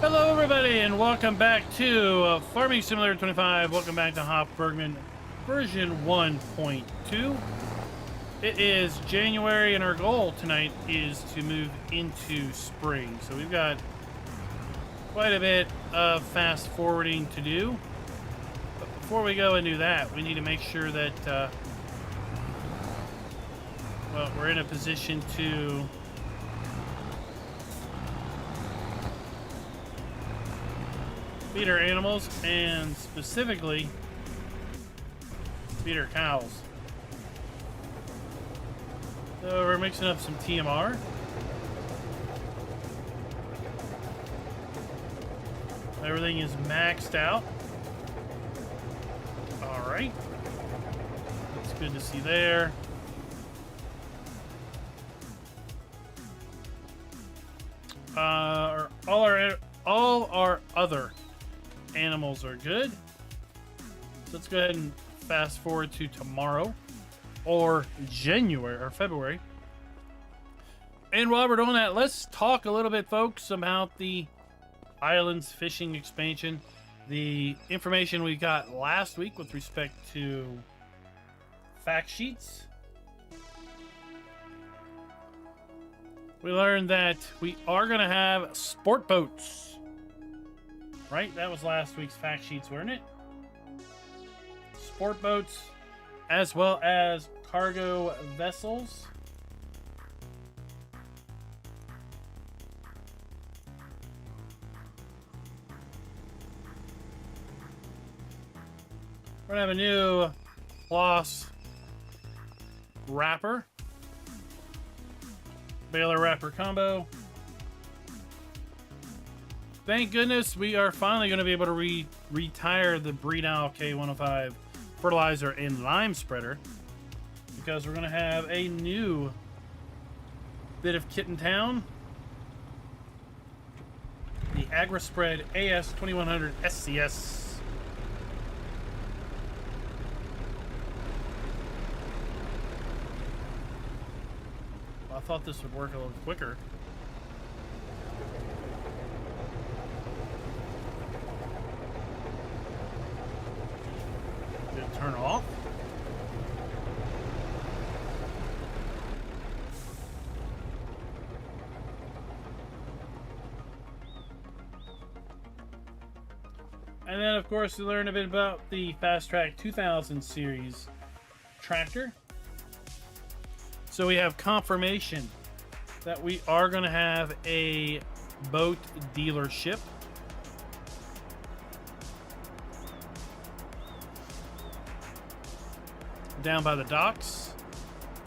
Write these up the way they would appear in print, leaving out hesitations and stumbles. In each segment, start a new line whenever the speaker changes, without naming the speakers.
Hello everybody and welcome back to Farming Simulator 25. Welcome back to Hof Bergmann version 1.2. It is January and our goal tonight is to move into spring. So we've got quite a bit of fast forwarding to do. But before we go and do that, we need to make sure that well, we're in a position to feed our animals, and specifically feed our cows. So we're mixing up some TMR. Everything is maxed out. All right, that's good to see there. All our other animals are good. So let's go ahead and fast forward to tomorrow or January or February. And while we're doing that, let's talk a little bit, folks, about the islands fishing expansion. The information we got last week with respect to fact sheets. We learned that we are going to have sport boats. Right? That was last week's fact sheets, weren't it? Sport boats, as well as cargo vessels. We're going to have a new Floss wrapper. Bale wrapper combo. Thank goodness we are finally going to be able to retire the Prebuilt K105 fertilizer and lime spreader, because we're going to have a new bit of kit in town. The AgriSpread AS2100 SCS. Well, I thought this would work a little quicker. Turn off. And then, of course, we learned a bit about the Fast Track 2000 series tractor. So we have confirmation that we are going to have a boat dealership. Down by the docks.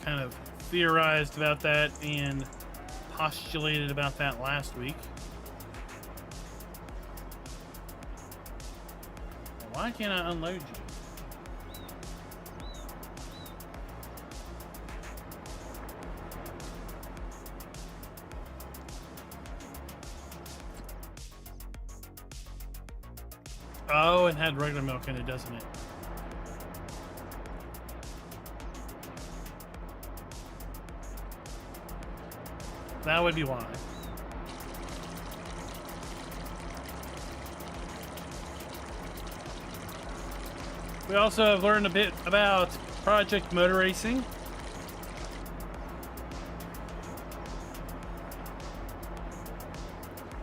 Kind of theorized about that and postulated about that last week. Why can't I unload you? Oh, it had regular milk in it, doesn't it? That would be why. We also have learned a bit about Project Motor Racing.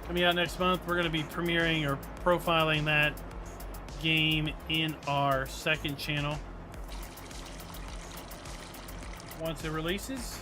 Coming out next month, we're going to be premiering or profiling that game in our second channel once it releases.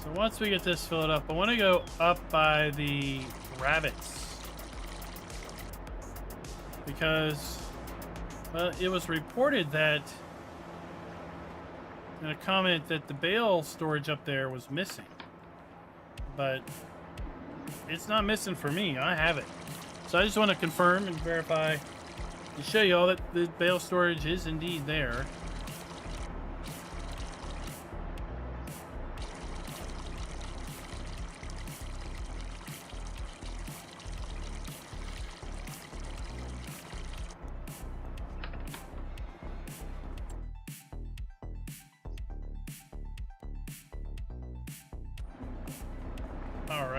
So once we get this filled up, I want to go up by the rabbits, because it was reported that in a comment that the Bale storage up there was missing, but it's not missing for me. I have it. So I just want to confirm and verify to show you all that the Bale storage is indeed there.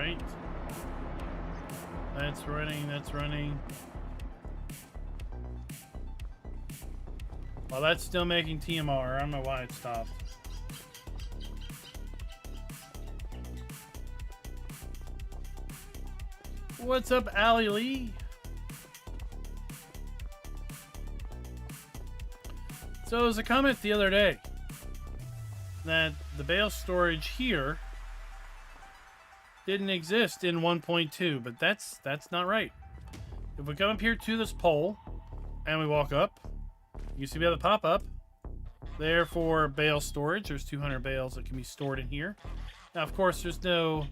right. That's running, that's running. Well, that's still making TMR. I don't know why it stopped. What's up, Allie Lee? So there was a comment the other day that the Bale storage here didn't exist in 1.2, but that's not right. If we come up here to this pole and we walk up, you see we have the pop-up there for bale storage. There's 200 bales that can be stored in here. Now, of course, there's no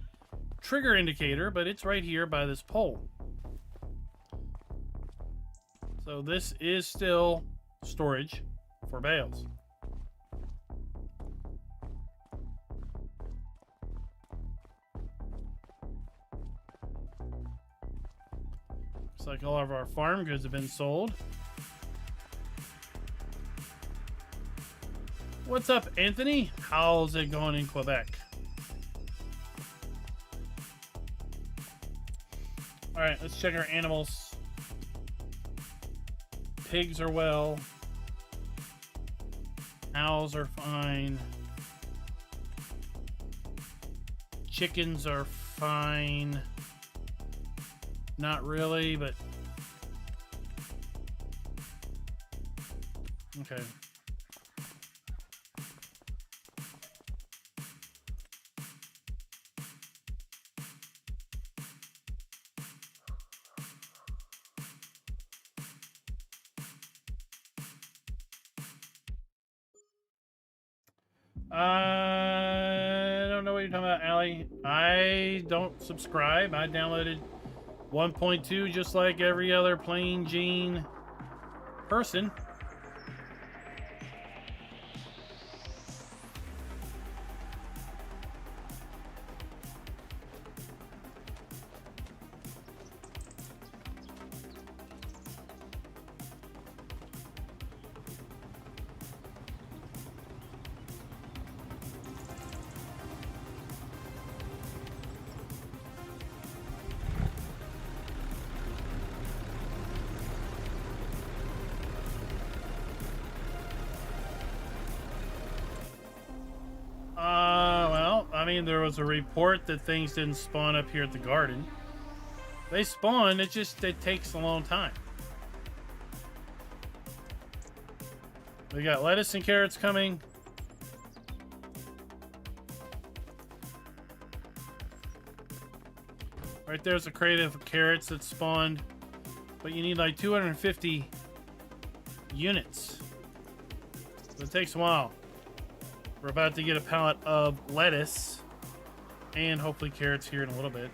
trigger indicator, but it's right here by this pole. So this is still storage for bales. Looks like all of our farm goods have been sold. What's up, Anthony? How's it going in Quebec? All right, let's check our animals. Pigs are well. Owls are fine. Chickens are fine. Not really, but okay. I don't know what you're talking about, Allie. I don't subscribe. I downloaded 1.2 just like every other plain Jane person. I mean, there was a report that things didn't spawn up here at the garden. They spawn, it takes a long time. We got lettuce and carrots coming. Right there's a crate of carrots that spawned, but you need like 250 units. So it takes a while. We're about to get a pallet of lettuce and hopefully carrots here in a little bit.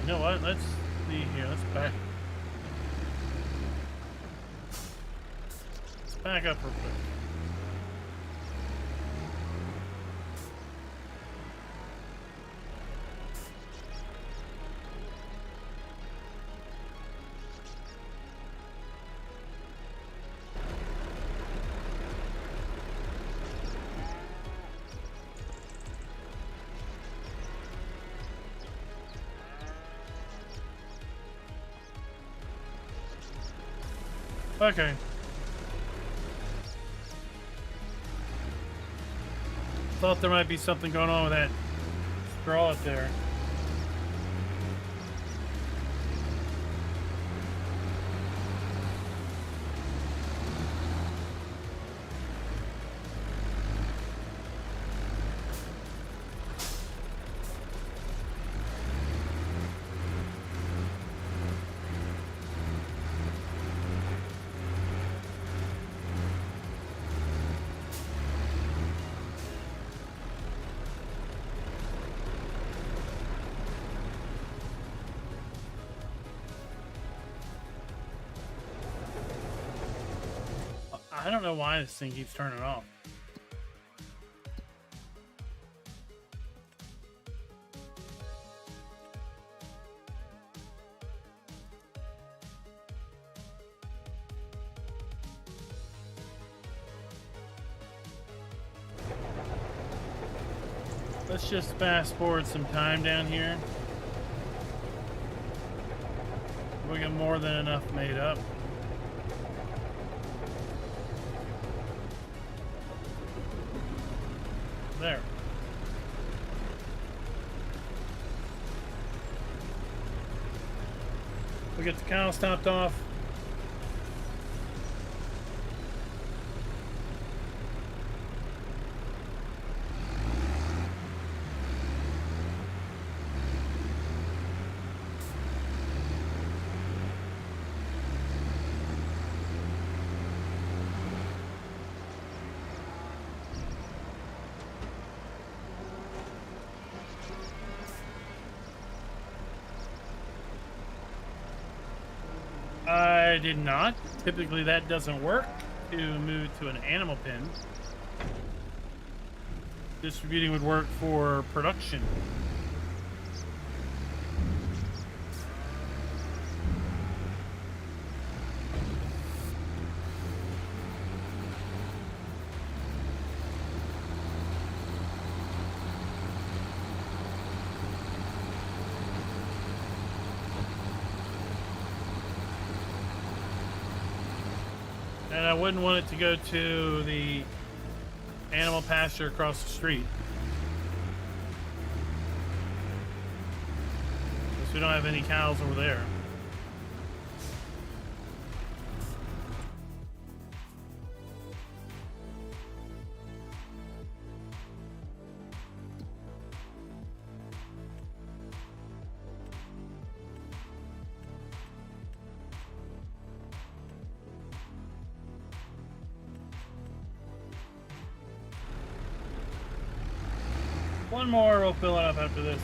You know what? Let's see here. Let's back up real quick. Okay. Thought there might be something going on with that straw up there. I don't know why this thing keeps turning off. Let's just fast forward some time down here. We got more than enough made up. There. We get the cow stopped off. I did not. Typically that doesn't work to move to an animal pen. Distributing would work for production. And I wouldn't want it to go to the animal pasture across the street. Because we don't have any cows over there. One more, we'll fill it up after this.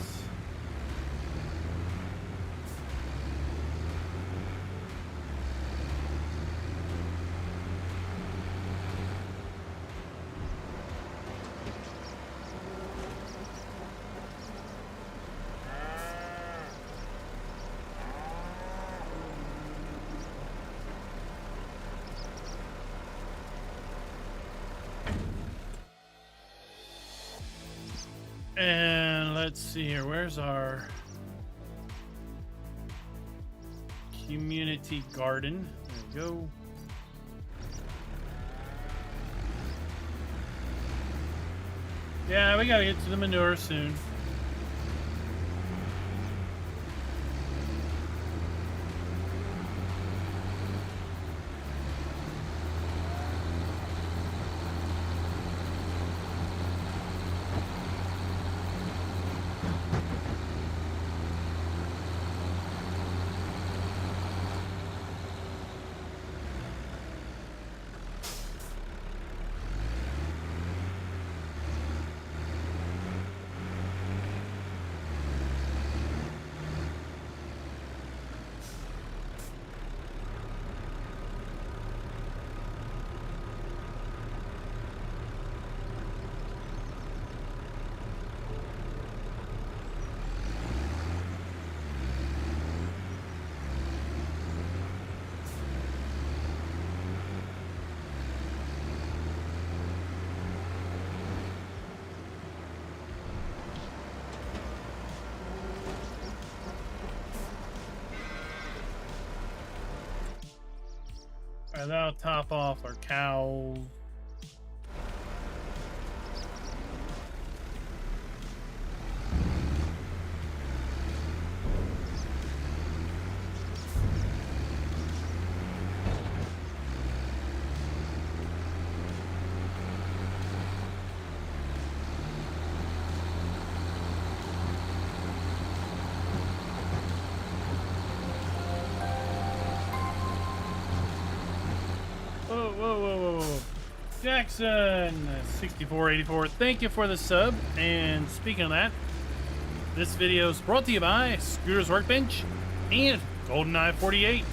And let's see here, where's our community garden? There we go. Yeah, we gotta get to the manure soon. And that'll top off our cows. Whoa. Jackson 6484, thank you for the sub. And speaking of that, this video is brought to you by Scooter's Workbench and GoldenEye 48.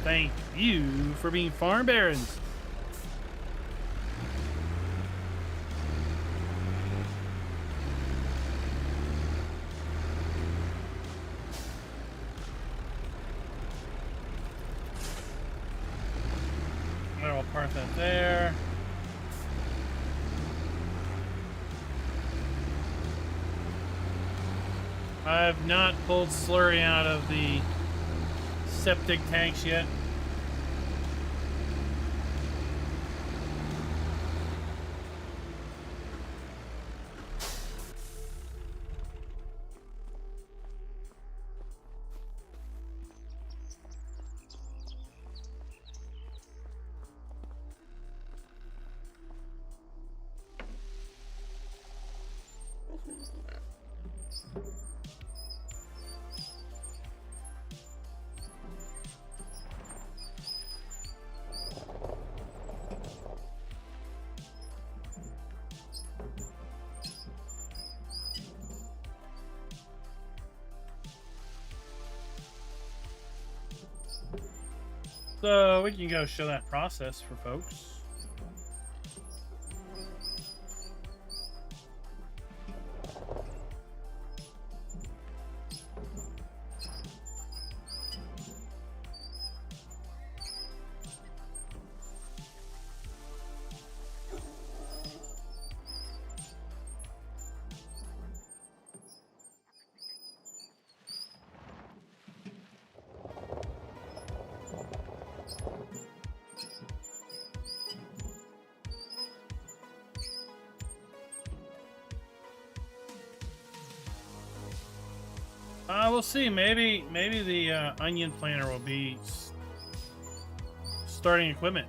Thank you for being farm barons. I'll park that there. I've not pulled slurry out of the septic tanks yet. So we can go show that process for folks. We'll see. Maybe the onion planter will be starting equipment.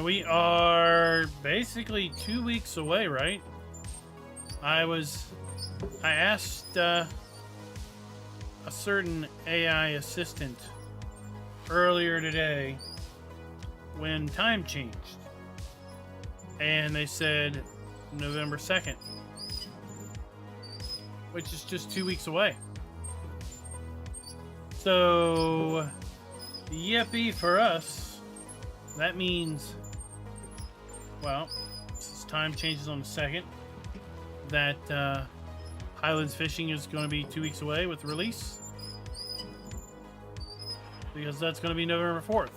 We are basically 2 weeks away, right? I asked a certain AI assistant earlier today when time changed, and they said November 2nd, which is just 2 weeks away. So, yippee for us. That means, well, since time changes on the 2nd, that Highlands Fishing is going to be 2 weeks away with release, because that's going to be November 4th.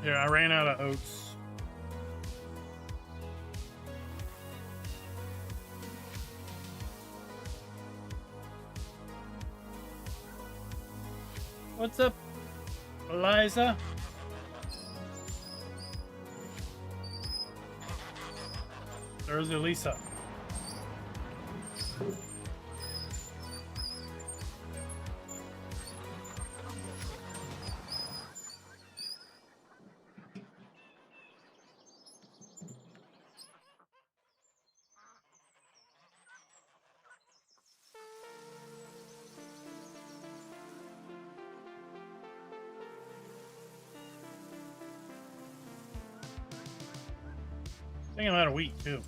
Here, I ran out of oats. What's up, Eliza? There's Elisa. I think I'm out of wheat too.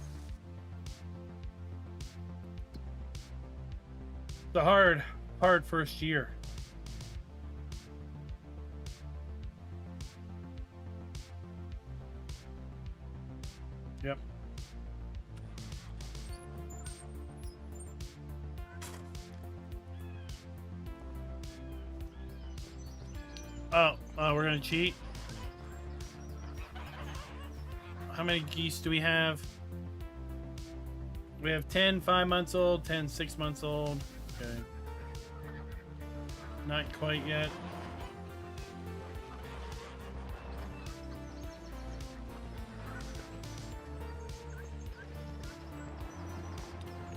It's a hard first year. Yep. Oh, we're gonna cheat. How many geese do we have? We have 10 5 months old, 10 6 months old. Okay. Not quite yet.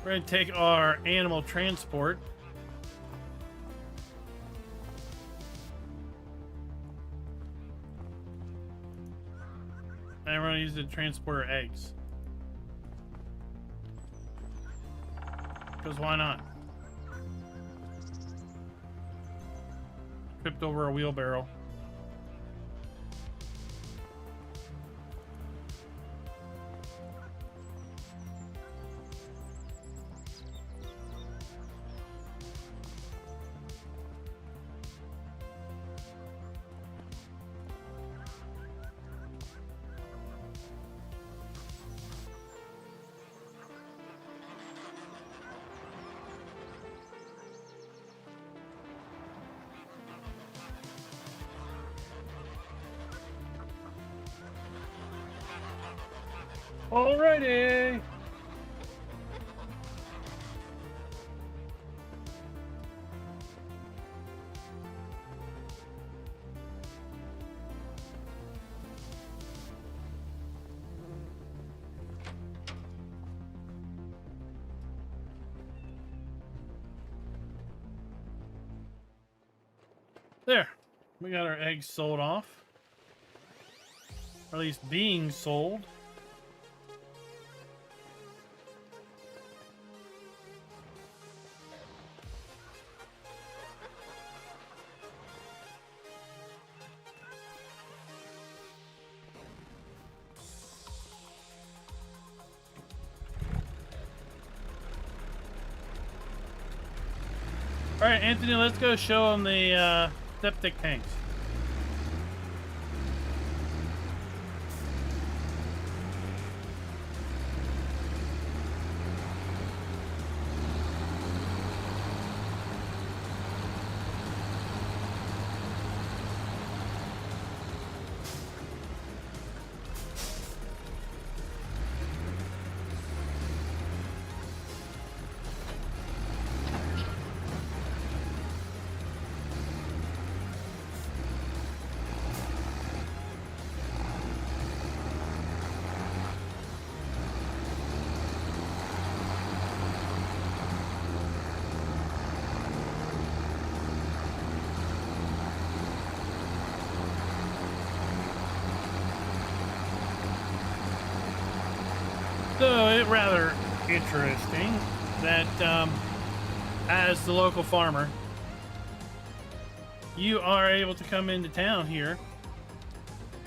We're going to take our animal transport. And we're going to use it to transport our eggs. Because why not? Tripped over a wheelbarrow. Alrighty. There. We got our eggs sold off. Or at least being sold. All right, Anthony, let's go show them the septic tanks. So it's rather interesting that as the local farmer, you are able to come into town here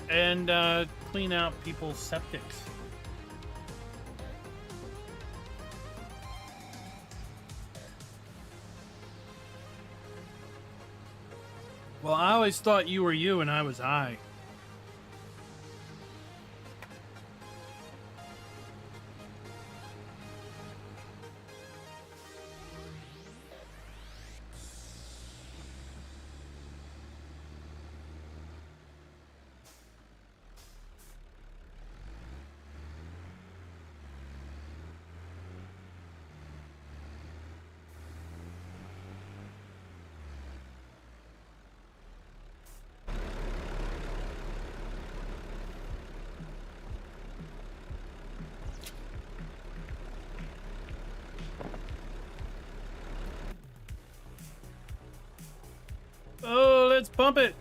and clean out people's septics. Well, I always thought you were you and I was I. Oh, let's pump it.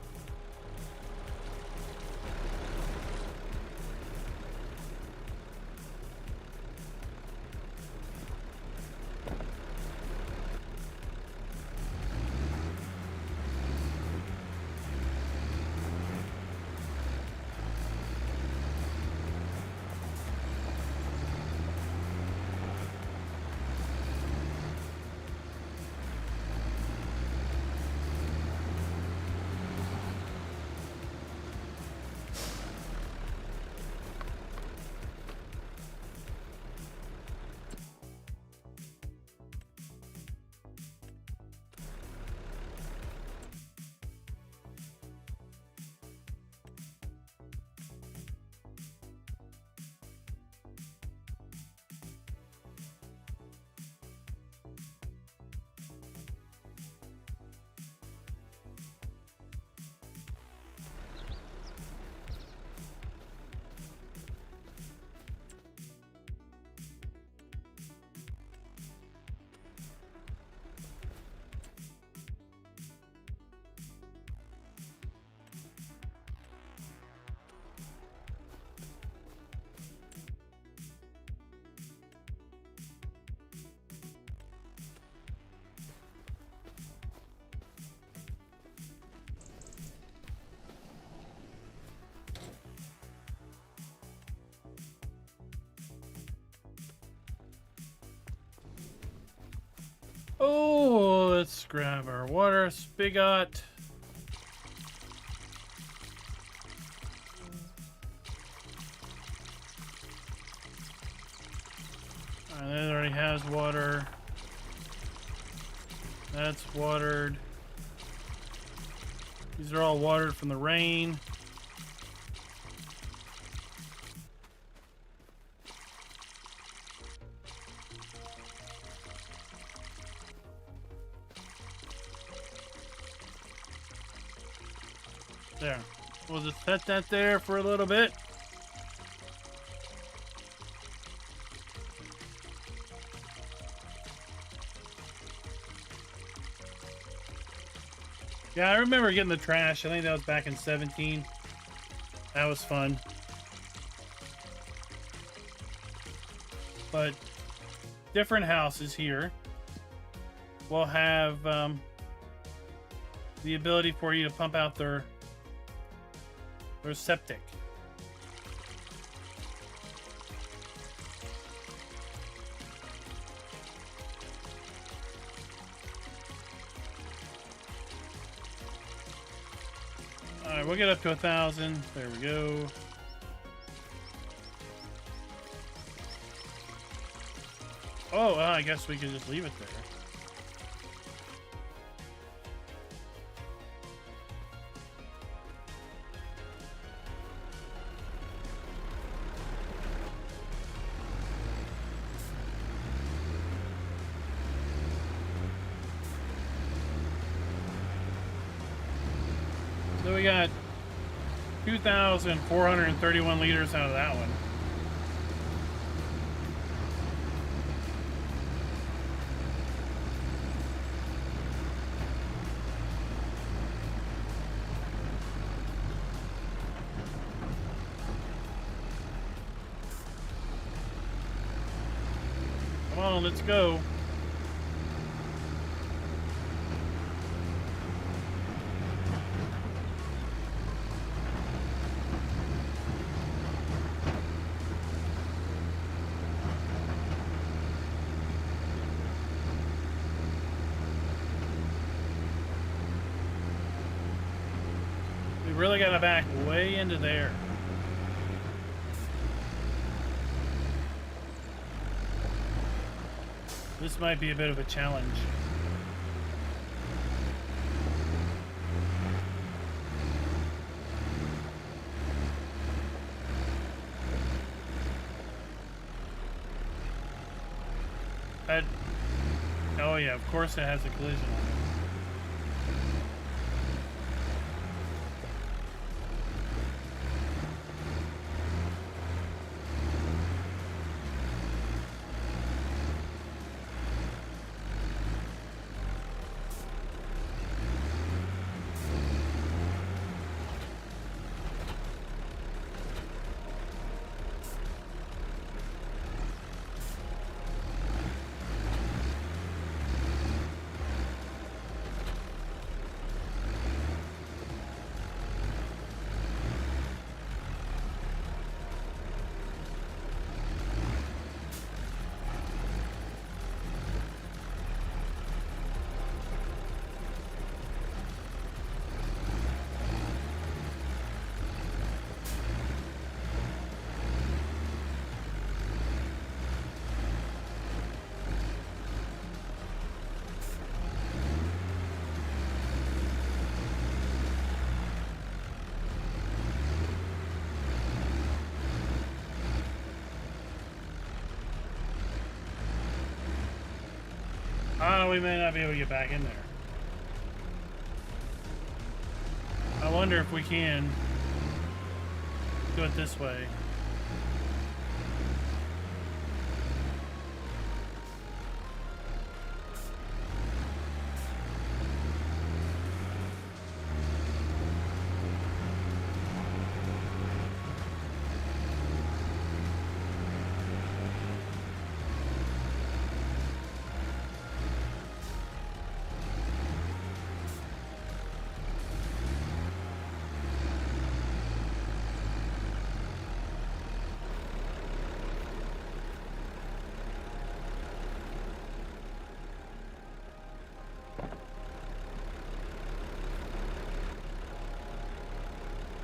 Oh, let's grab our water spigot. That already has water. That's watered. These are all watered from the rain. There. We'll just set that there for a little bit. Yeah, I remember getting the trash. I think that was back in 17. That was fun. But different houses here will have the ability for you to pump out their septic. All right, we'll get up to 1,000. There we go. Oh, well, I guess we could just leave it there. So we got 2,431 liters out of that one. Come on, let's go. Really got to back way into there. This might be a bit of a challenge. Oh yeah, of course it has a collision on it. Oh, we may not be able to get back in there. I wonder if we can do it this way.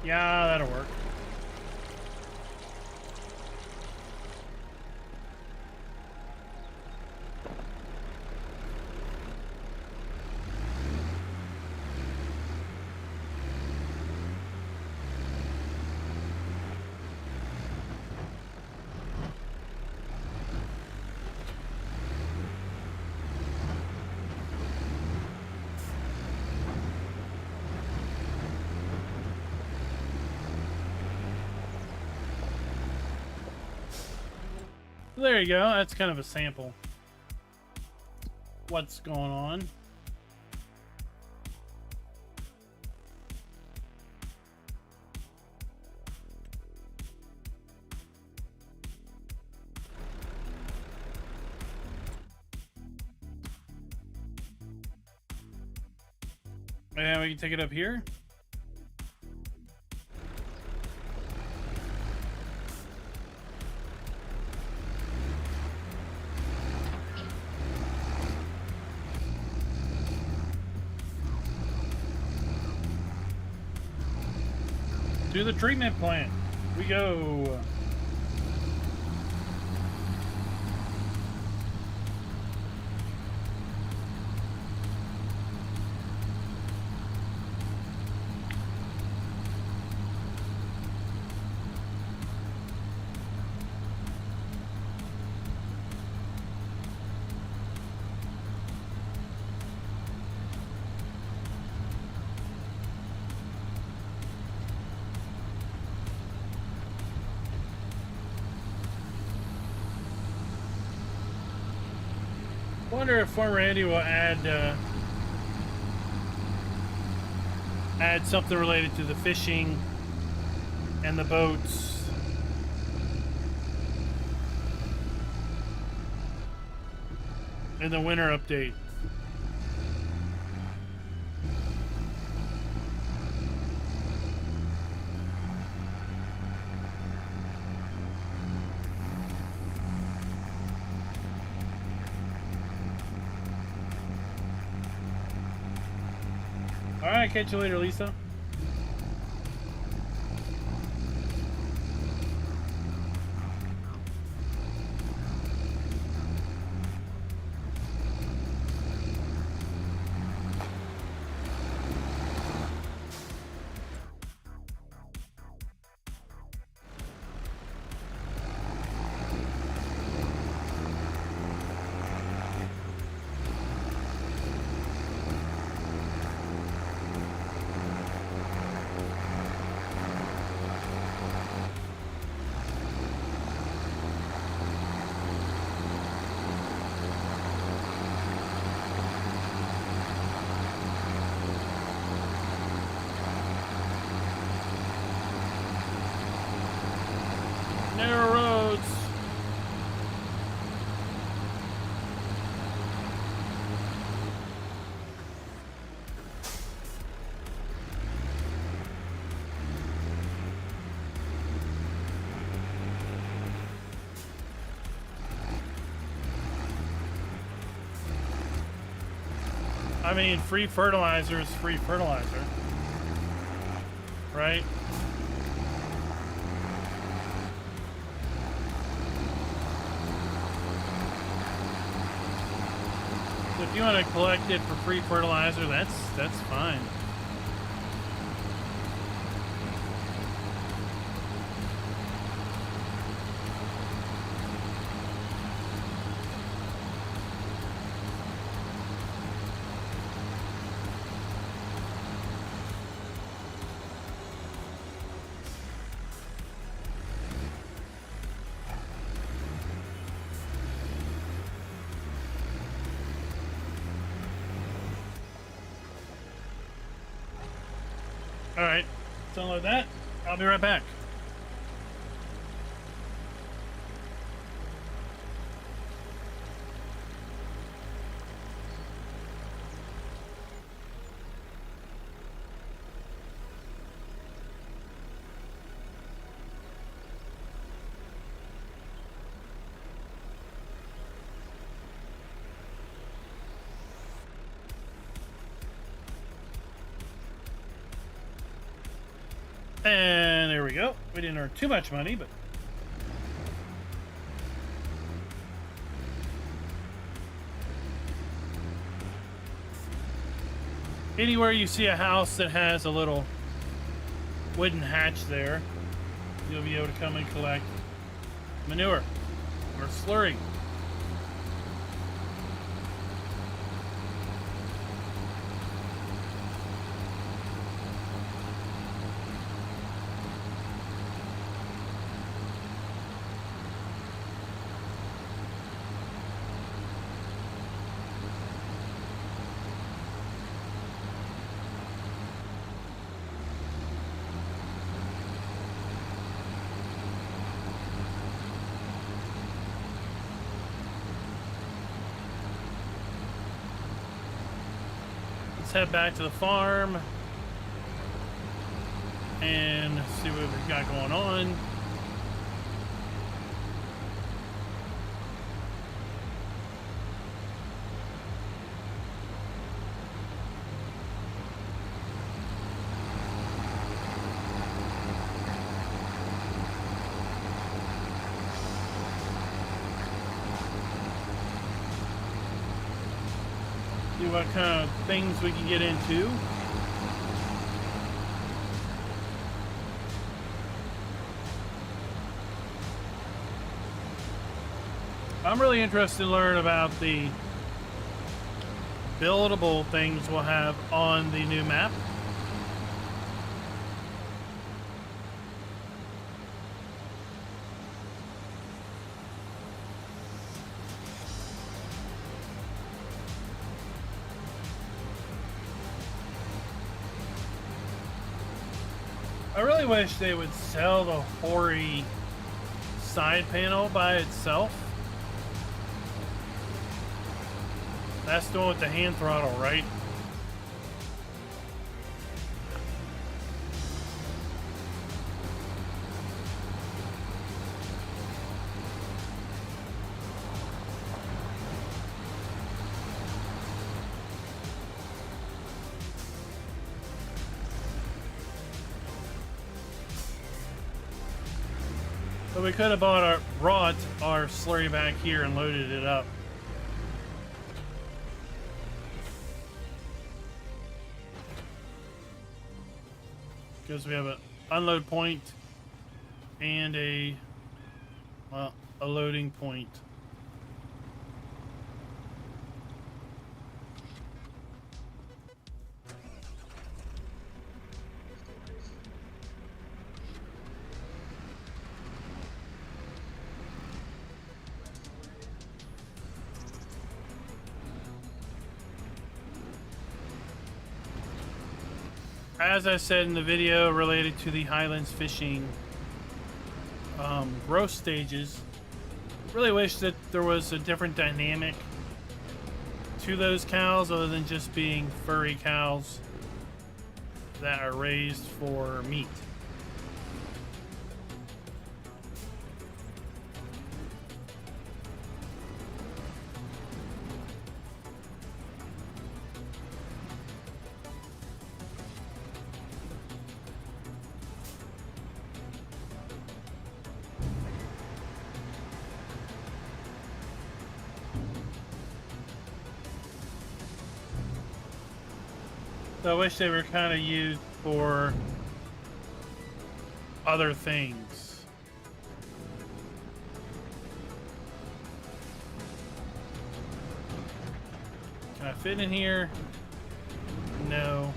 Yeah, that'll work. There you go. That's kind of a sample. What's going on? And we can take it up here. To the treatment plant we go. Wonder if Farmer Andy will add something related to the fishing and the boats. In the winter update. Alright, catch you later, Lisa. Narrow roads. I mean, free fertilizer is free fertilizer, right? So if you want to collect it for free fertilizer, that's fine. All right, something like that. I'll be right back. didn't earn too much money, but anywhere you see a house that has a little wooden hatch there, you'll be able to come and collect manure or slurry. Head back to the farm and see what we've got going on. See what kind of things we can get into. I'm really interested to learn about the buildable things we'll have on the new map. I really wish they would sell the Hori side panel by itself. That's the one with the hand throttle, right? So we could have brought our slurry back here and loaded it up. Because we have an unload point and a loading point. As I said in the video related to the Highlands fishing growth stages, really wish that there was a different dynamic to those cows other than just being furry cows that are raised for meat. So I wish they were kind of used for other things. Can I fit in here? No.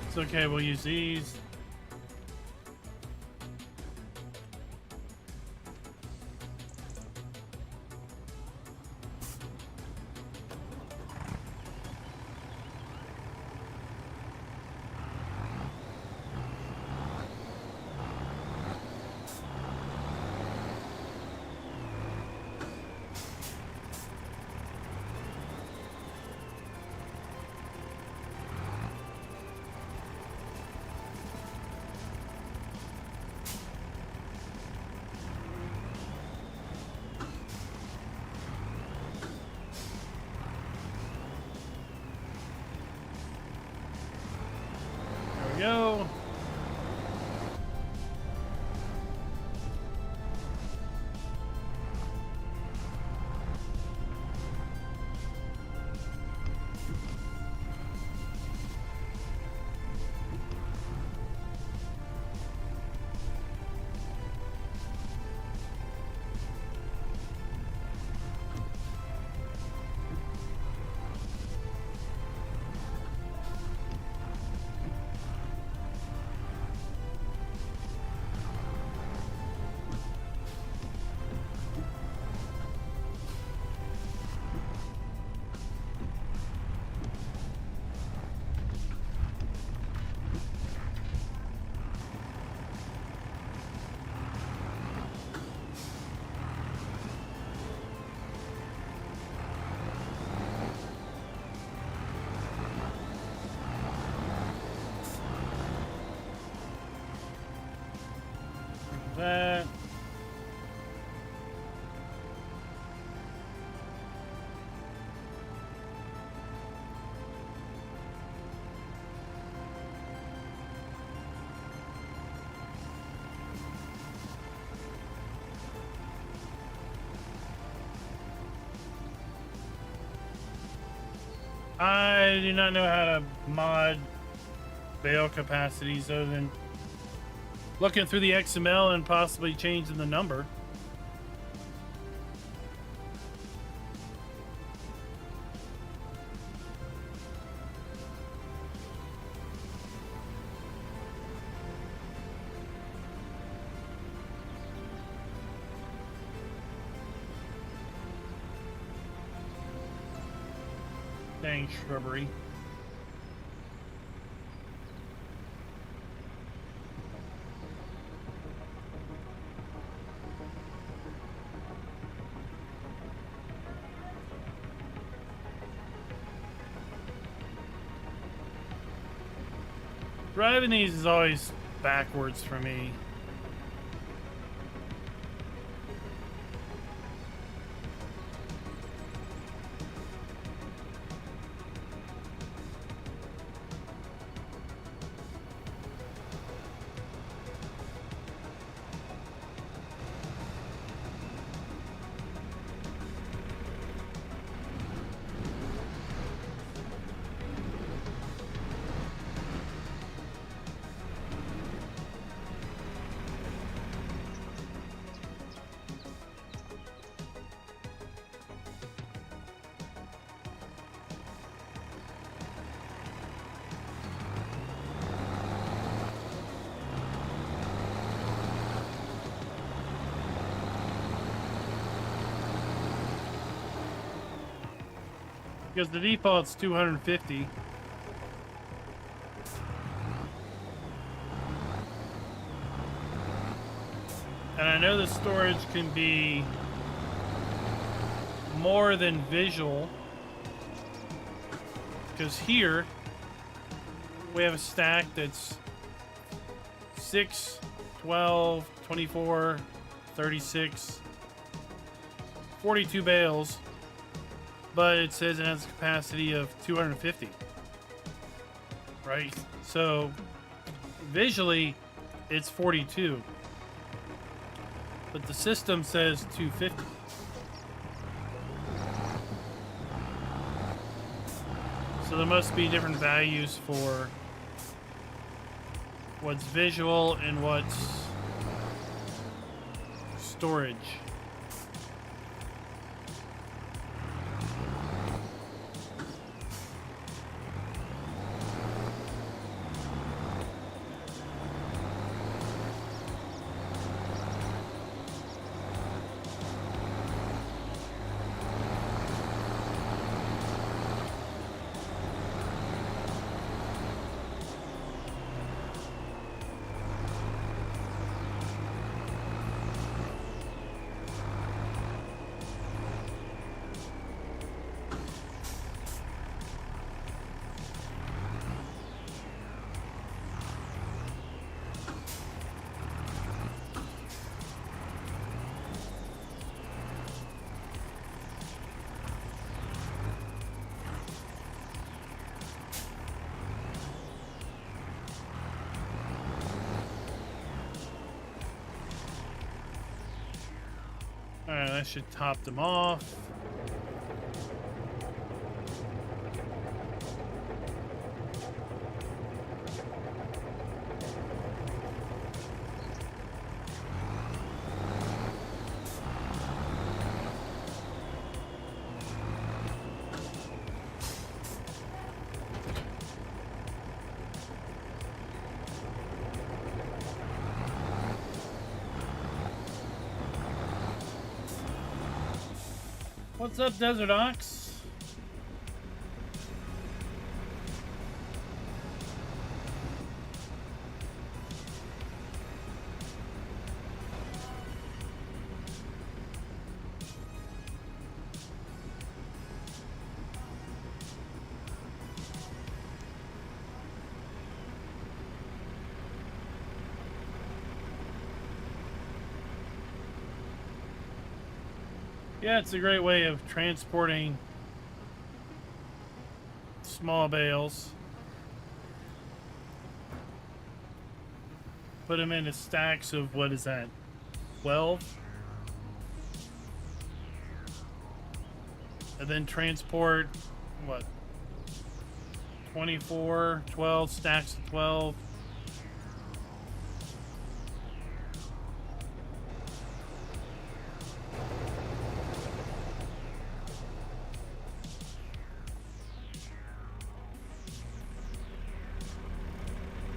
It's okay, we'll use these. that. I do not know how to mod bale capacities other than looking through the XML and possibly changing the number. Dang shrubbery. Driving these is always backwards for me. Because the default's 250. And I know the storage can be more than visual. Because here we have a stack that's 6, 12, 24, 36, 42 bales. But it says it has a capacity of 250. Right? So visually it's 42. But the system says 250. So there must be different values for what's visual and what's storage. Alright, that should top them off. What's up, Desert Ox? Yeah, it's a great way of transporting small bales. Put them into stacks of, what is that, 12? And then transport, what, 24, 12 stacks of 12.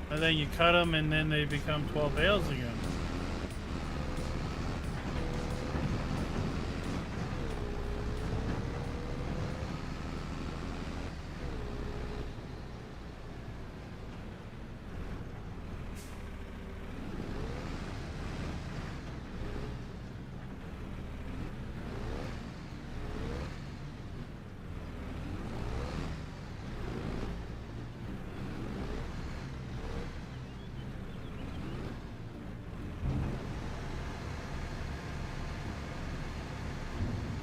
And then you cut them, and then they become 12 bales again.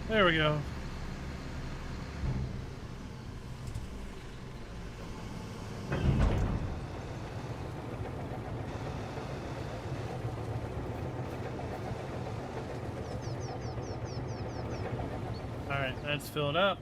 There we go. All right, that's filled up.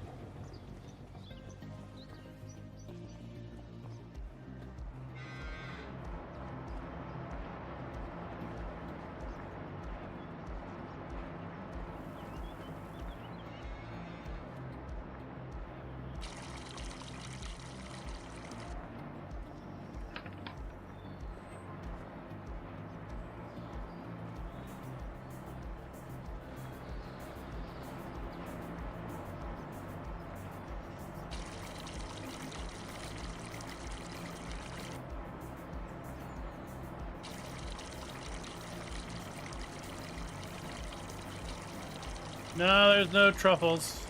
No, there's no truffles.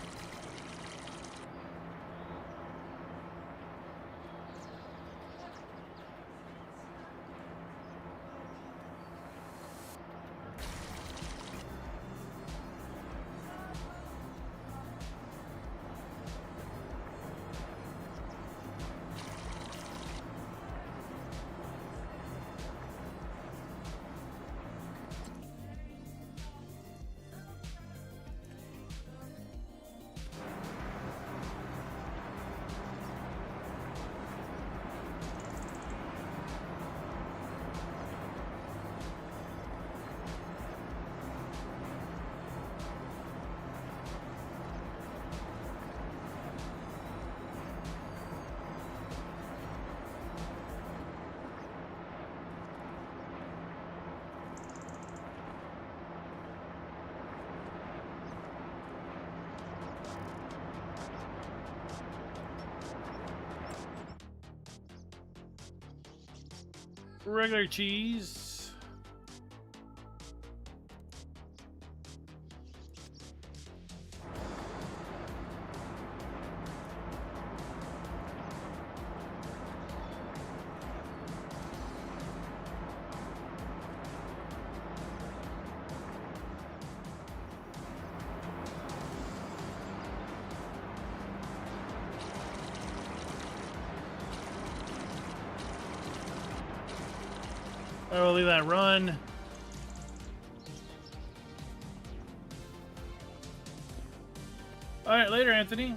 Regular cheese. I will leave that run. All right, later, Anthony.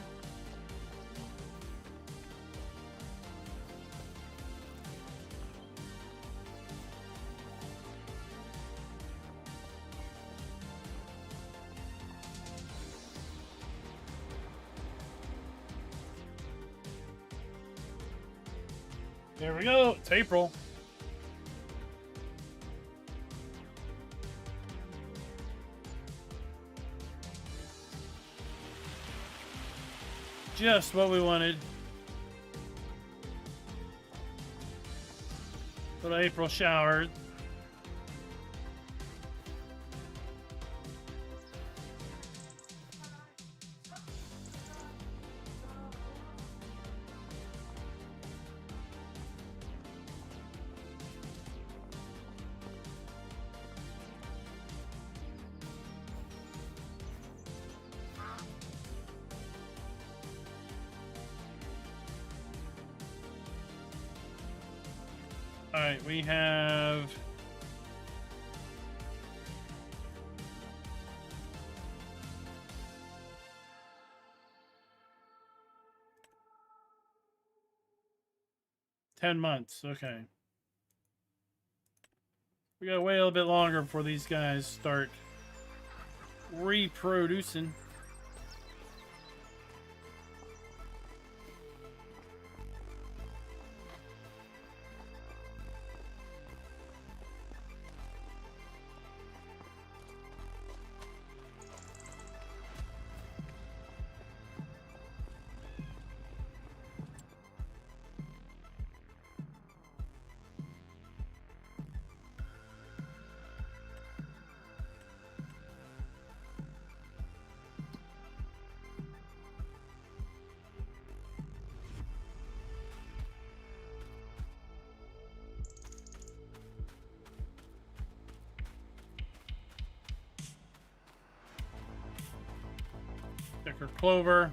There we go. It's April. Just what we wanted. Little April shower. right, we have... $10 months, okay. We gotta wait a little bit longer before these guys start reproducing. Thicker clover.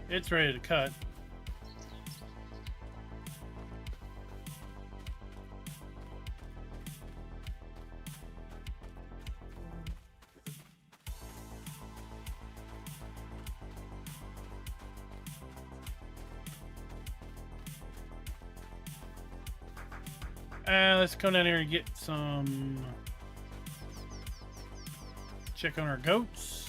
It's ready to cut. Let's come down here and get some... Check on our goats.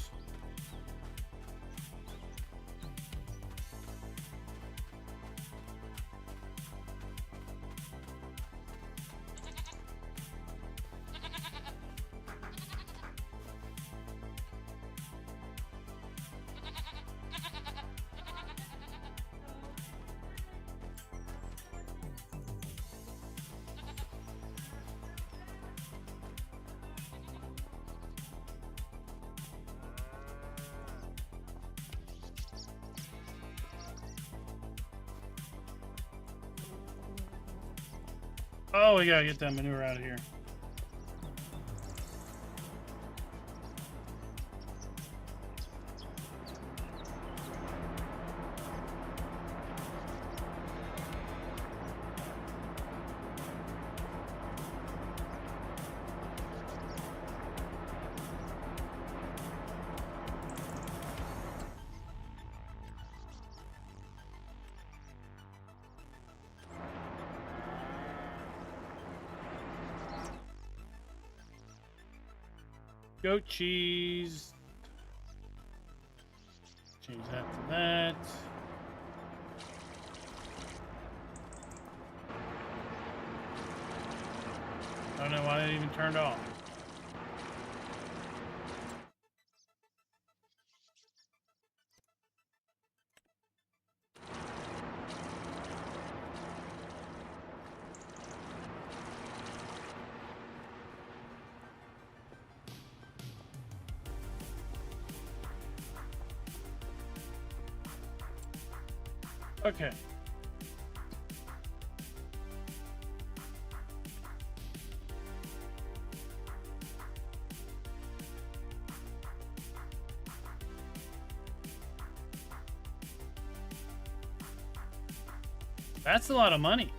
Oh, we gotta get that manure out of here. Goat cheese. Change that to that. I don't know why it even turned off. Okay. That's a lot of money.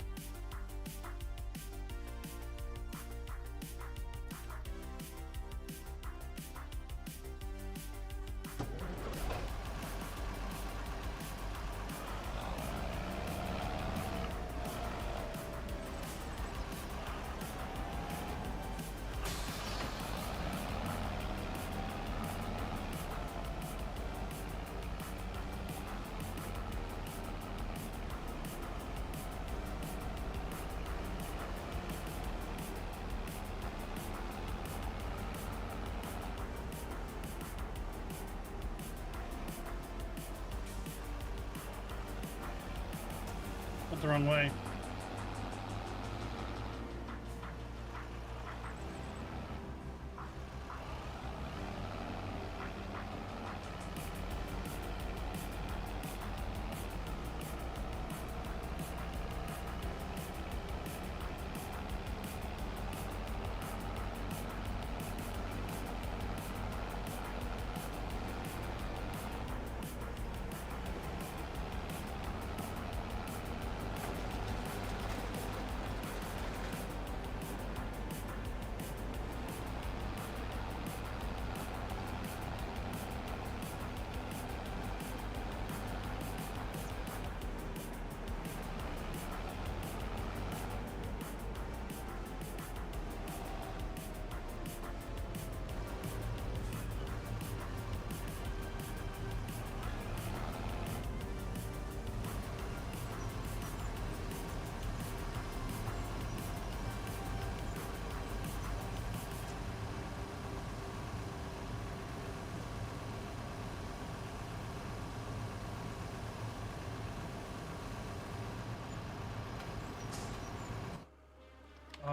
The wrong way.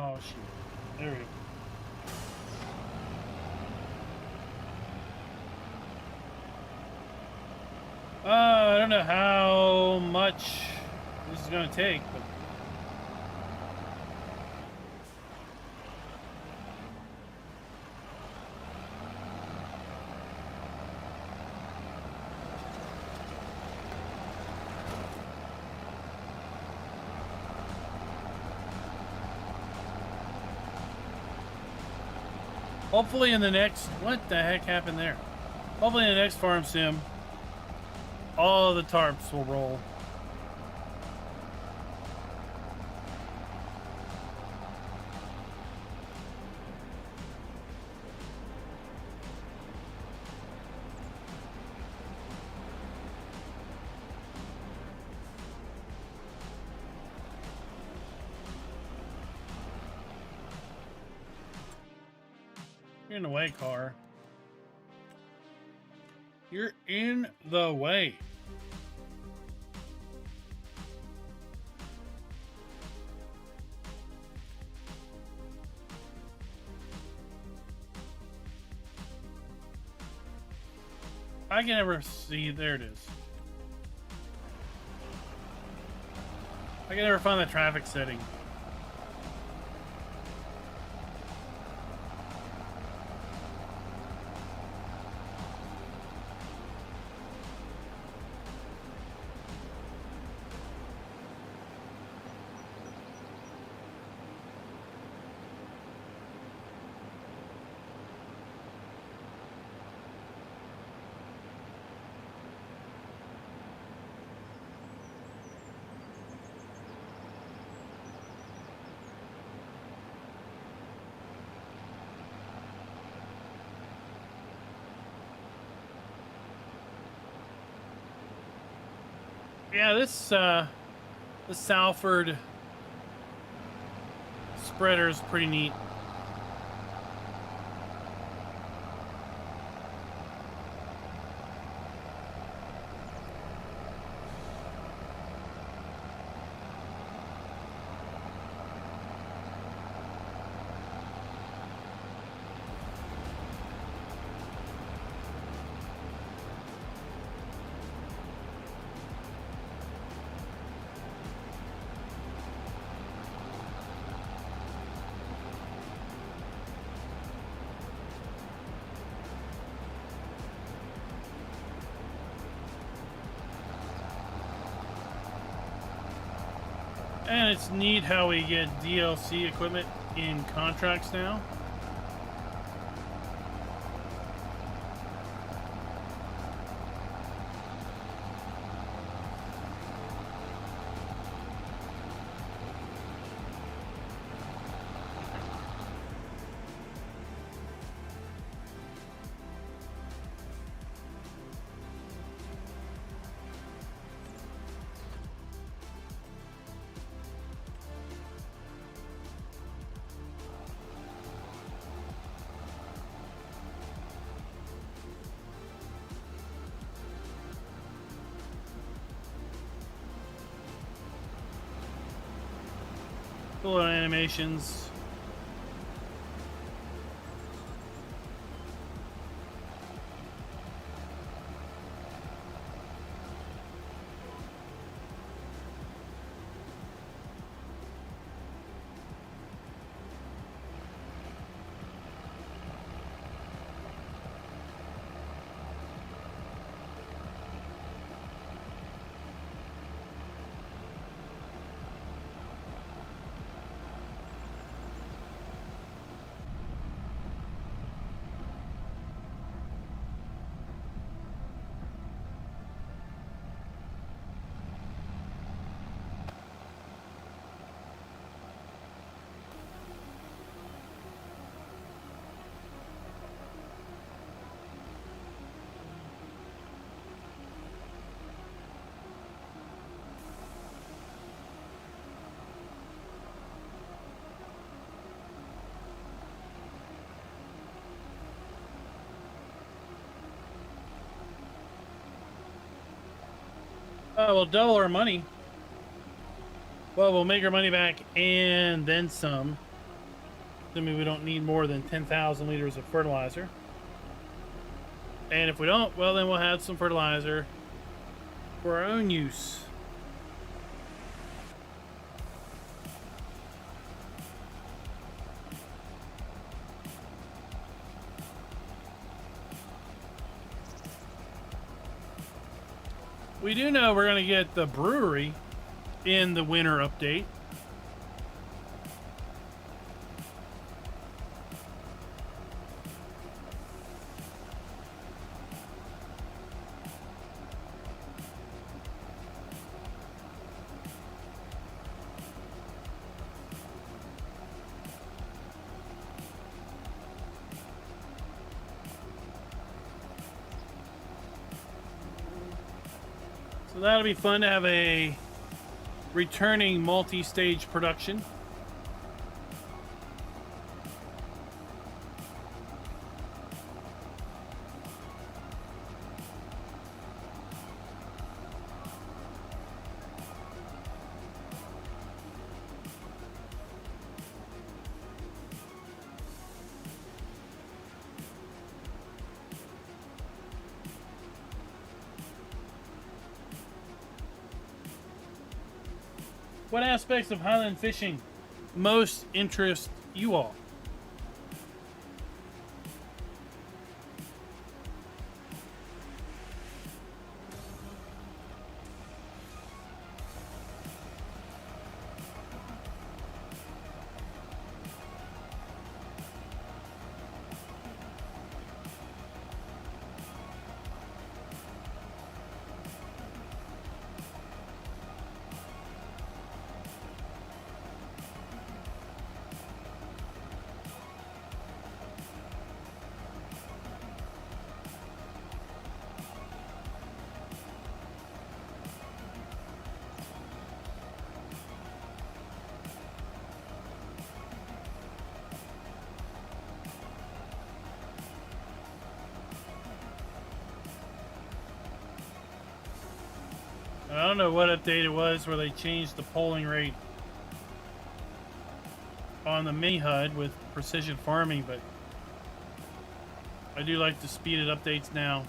Oh, shoot. There we go. I don't know how much this is going to take, but... Hopefully in the next... What the heck happened there? Hopefully in the next farm sim, all the tarps will roll. You're in the way, car. You're in the way. I can never see. There it is. I can never find the traffic setting. Yeah, this the Salford spreader is pretty neat. And it's neat how we get DLC equipment in contracts now. Cool animations. We'll double our money. Well, we'll make our money back and then some. Assuming we don't need more than 10,000 liters of fertilizer. And if we don't, well, then we'll have some fertilizer for our own use. We do know we're going to get the brewery in the winter update. So that'll be fun to have a returning multi-stage production. What aspects of Highland fishing most interest you all? I don't know what update it was where they changed the polling rate on the mini HUD with precision farming, but I do like the speeded updates now.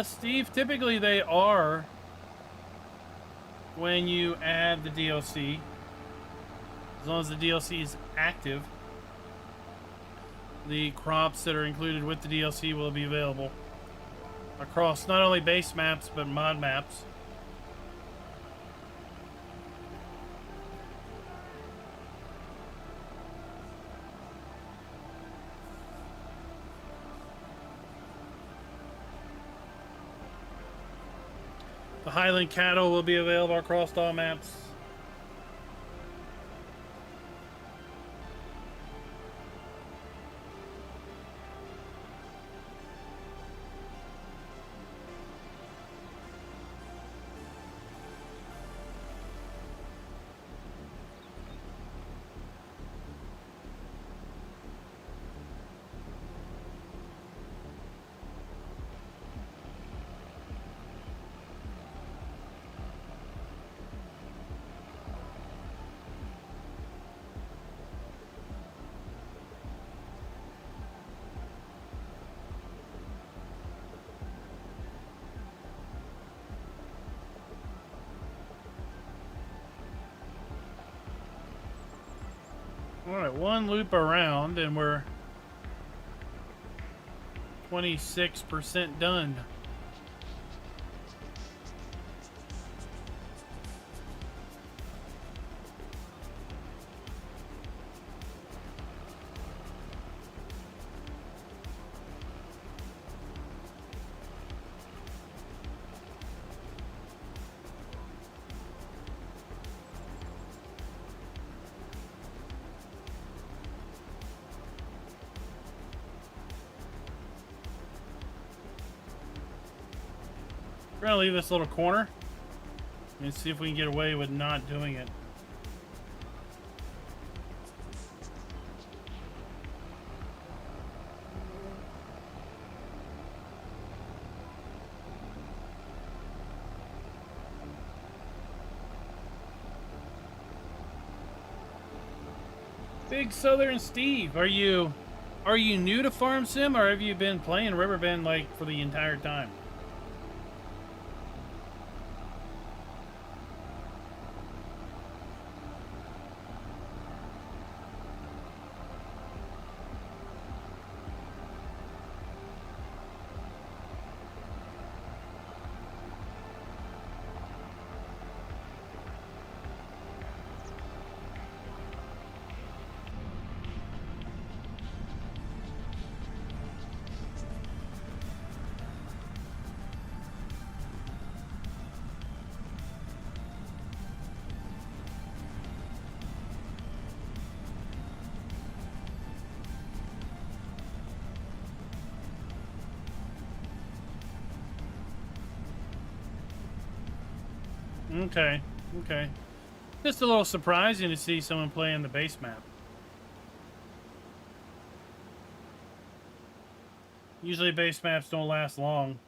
Steve, typically they are when you add the DLC. As long as the DLC is active, the crops that are included with the DLC will be available across not only base maps but mod maps. The Highland cattle will be available across all maps. Alright, one loop around and we're 26% done. We're gonna leave this little corner and see if we can get away with not doing it. Big Southern Steve, are you new to Farm Sim, or have you been playing Riverbend like for the entire time? Okay, okay. Just a little surprising to see someone playing the base map. Usually base maps don't last long.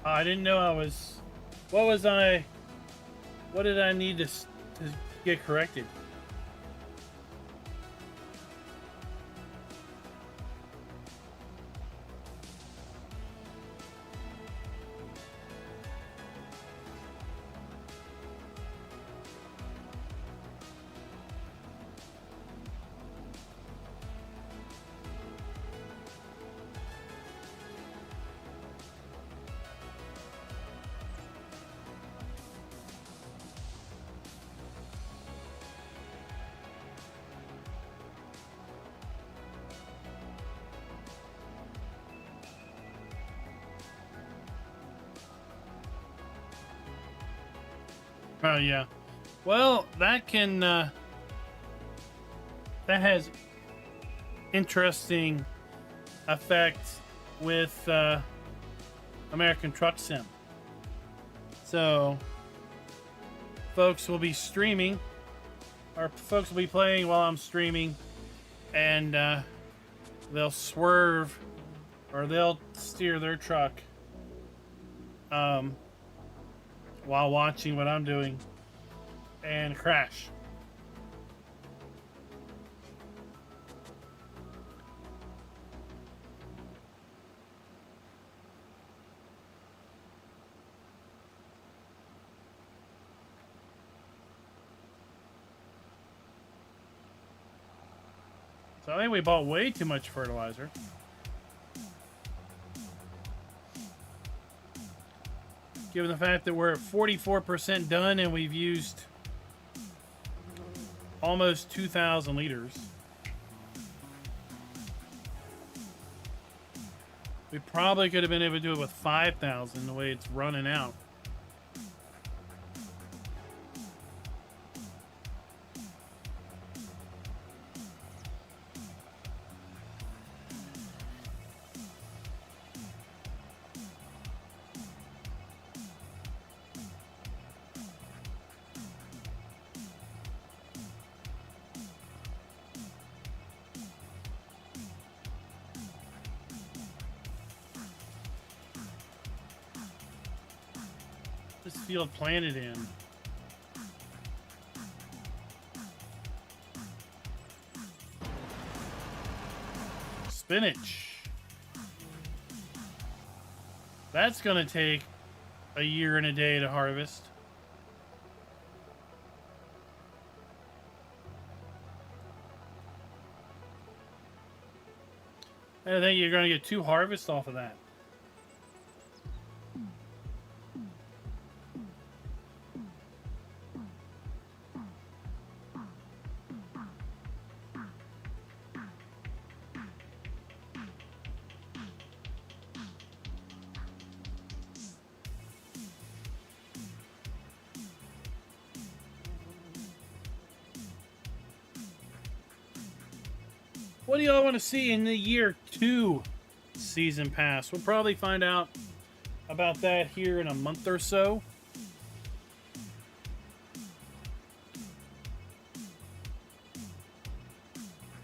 I didn't know I was... What was I... What did I need to get corrected? Oh, yeah. Well, that can, that has interesting effect with, American Truck Sim. So, folks will be streaming, or folks will be playing while I'm streaming, and, they'll swerve, or they'll steer their truck, while watching what I'm doing, and crash. So I think we bought way too much fertilizer. Given the fact that we're at 44% done and we've used almost 2,000 liters. We probably could have been able to do it with 5,000 the way it's running out. This field planted in. Spinach. That's gonna take a year and a day to harvest. I think you're gonna get 2 harvests off of that. What do y'all want to see in the year 2 season pass? We'll probably find out about that here in a month or so.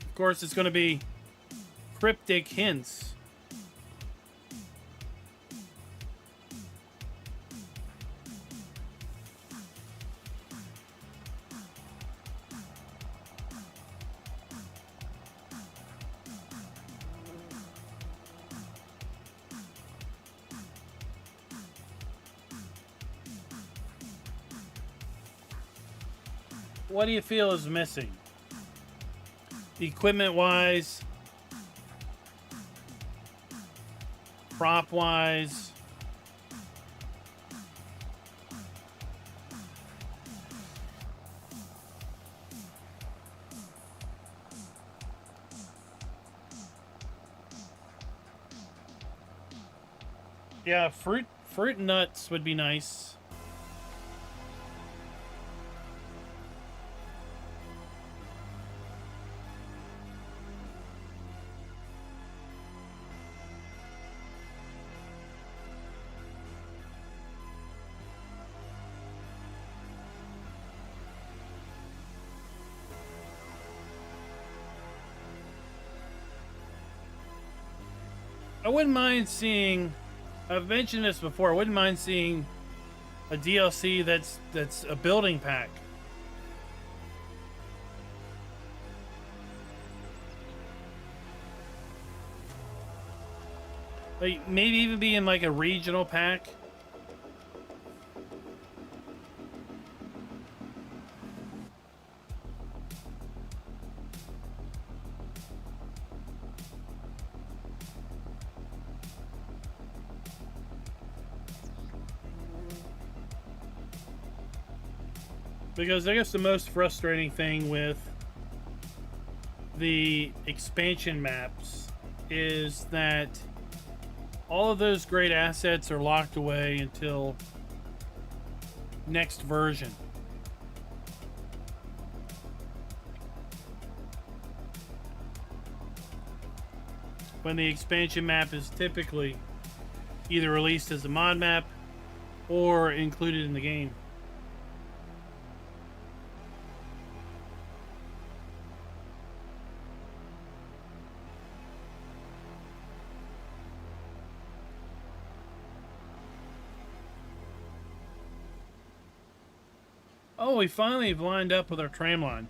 Of course, it's going to be cryptic hints. What do you feel is missing? Equipment-wise, prop-wise. Yeah, fruit and nuts would be nice. I wouldn't mind seeing, I've mentioned this before, I wouldn't mind seeing a DLC that's a building pack. Like maybe even be in like a regional pack. Because I guess the most frustrating thing with the expansion maps is that all of those great assets are locked away until next version. When the expansion map is typically either released as a mod map or included in the game. Oh, we finally have lined up with our tram line.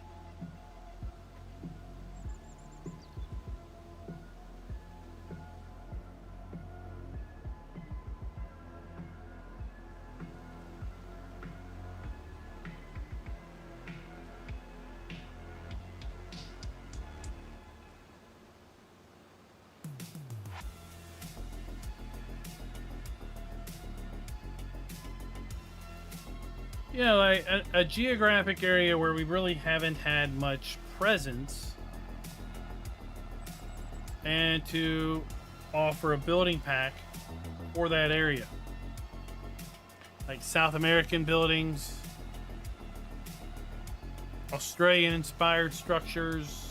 Yeah, like a geographic area where we really haven't had much presence, and to offer a building pack for that area. Like South American buildings, Australian inspired structures.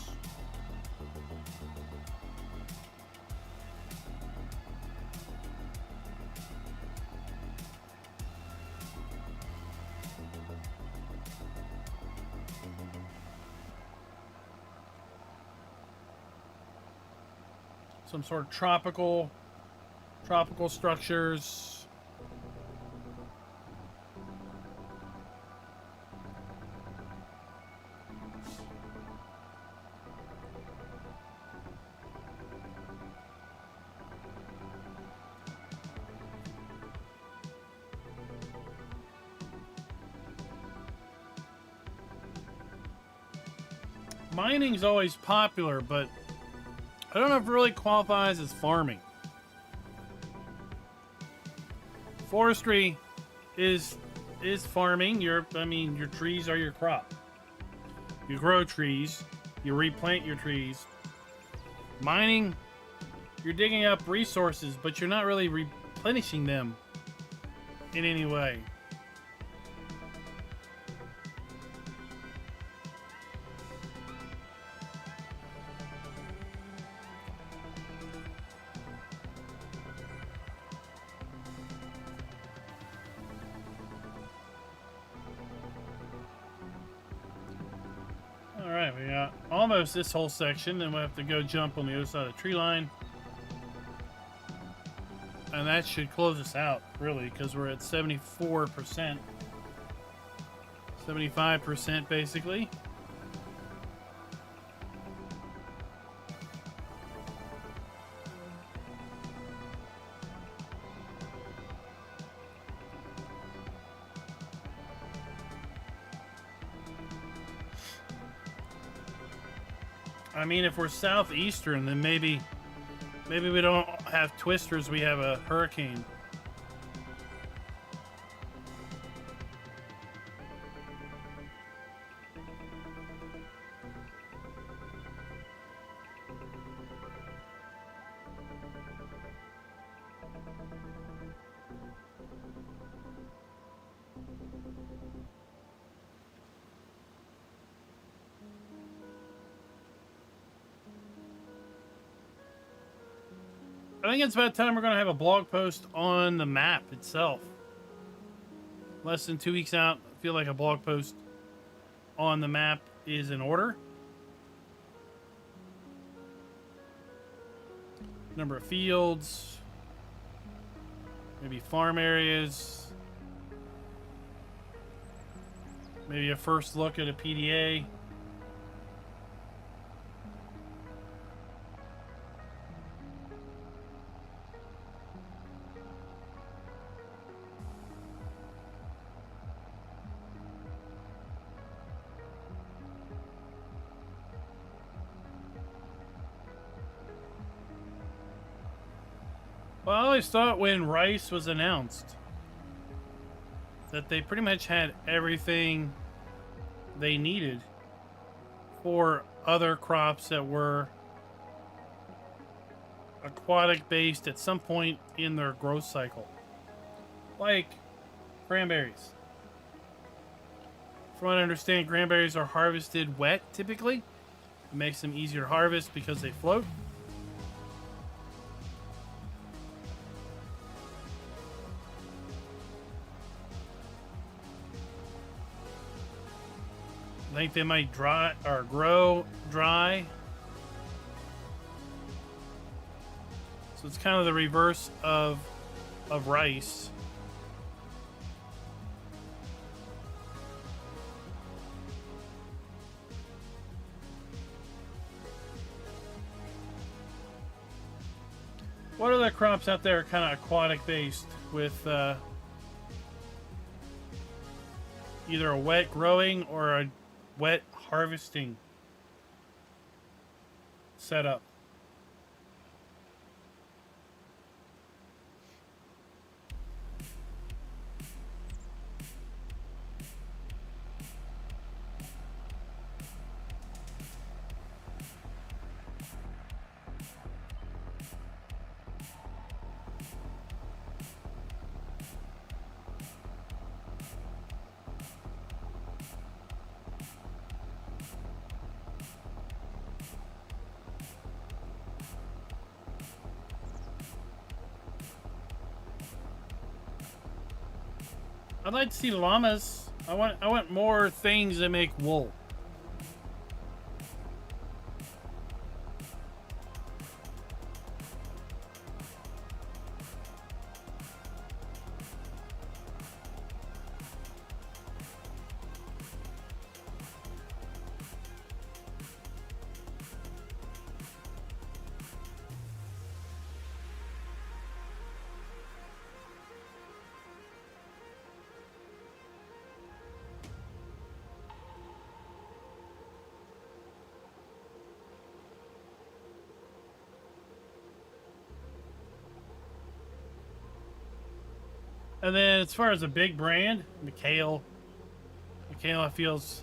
Some sort of tropical structures. Mining's always popular, but I don't know if it really qualifies as farming. Forestry is farming. Your trees are your crop. You grow trees, you replant your trees. Mining, you're digging up resources, but you're not really replenishing them in any way. right, we got almost this whole section, then we'll have to go jump on the other side of the tree line. And that should close us out, really, because we're at 74%. 75%, basically. I mean, if we're southeastern, then maybe we don't have twisters, we have a hurricane. I think it's about time we're going to have a blog post on the map itself. Less than 2 weeks out, I feel like a blog post on the map is in order. Number of fields, maybe farm areas, maybe a first look at a PDA. Well, I always thought when rice was announced that they pretty much had everything they needed for other crops that were aquatic based at some point in their growth cycle, like cranberries. From what I understand, cranberries are harvested wet typically. It makes them easier to harvest because they float. I think they might dry or grow dry. So it's kind of the reverse of rice. What other crops out there are kind of aquatic based with either a wet growing or a wet harvesting setup? I'd like to see llamas. I want more things that make wool. And then as far as a big brand, McHale I feel's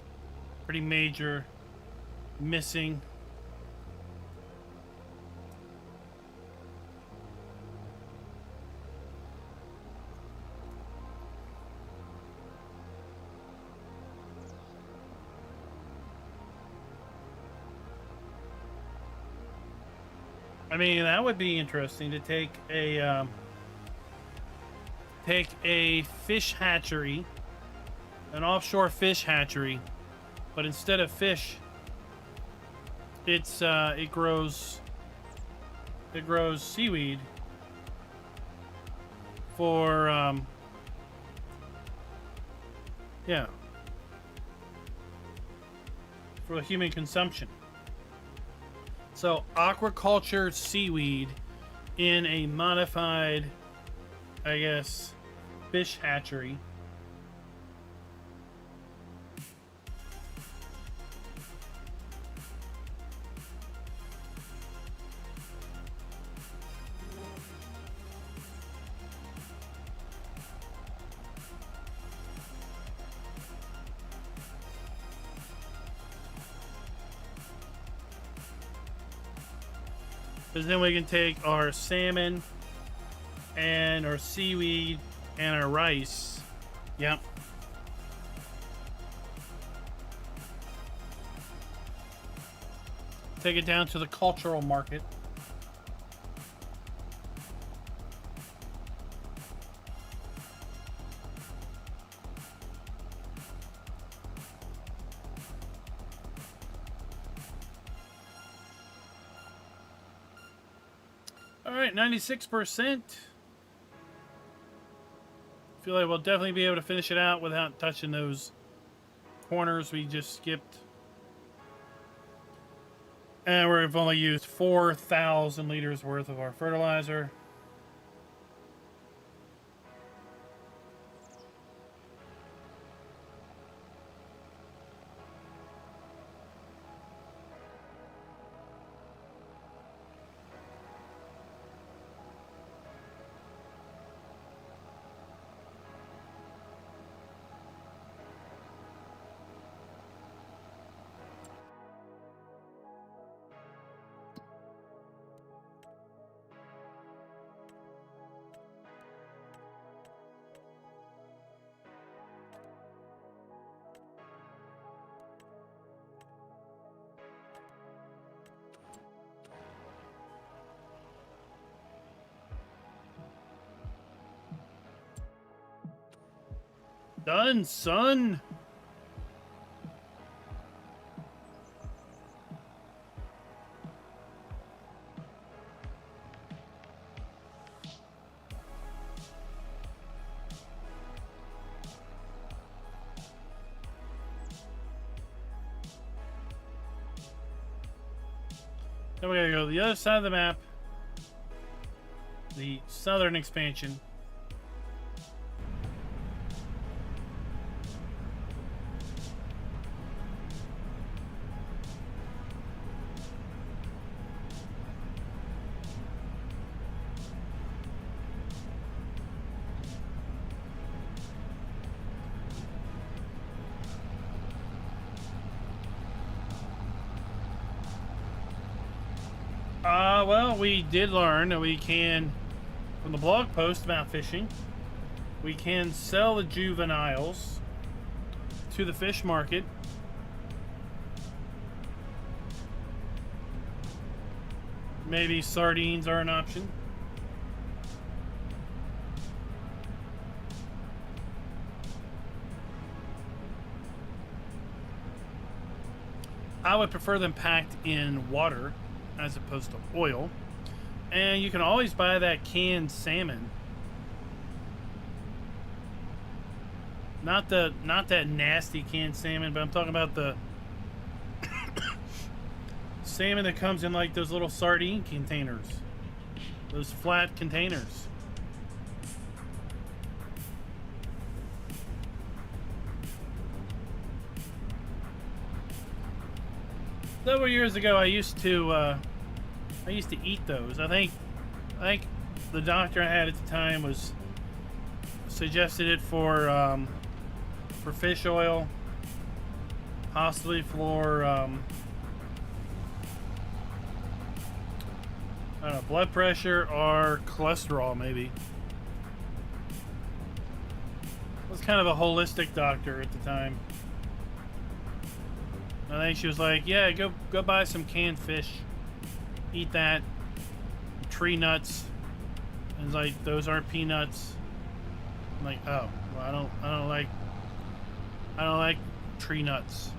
pretty major missing. I mean, that would be interesting to take a fish hatchery, an offshore fish hatchery, but instead of fish, it grows seaweed for yeah, for human consumption. So aquaculture seaweed in a modified, I guess, fish hatchery. Because then we can take our salmon and our seaweed and our rice. Yep. Take it down to the cultural market. All right, 96%. Feel like we'll definitely be able to finish it out without touching those corners we just skipped. And we've only used 4,000 liters worth of our fertilizer. Done, son. Then we gotta go to the other side of the map, the southern expansion. Well, we did learn that we can, from the blog post about fishing, we can sell the juveniles to the fish market. Maybe sardines are an option. I would prefer them packed in water as opposed to oil. And you can always buy that canned salmon. Not that nasty canned salmon, but I'm talking about the salmon that comes in like those little sardine containers. Those flat containers. Several years ago, I used to eat those. I think the doctor I had at the time was suggested it for fish oil, possibly for I don't know, blood pressure or cholesterol, maybe. It was kind of a holistic doctor at the time. I think she was like, yeah, go buy some canned fish. Eat that. Tree nuts. And it's like, those aren't peanuts. I'm like, oh, well, I don't like tree nuts.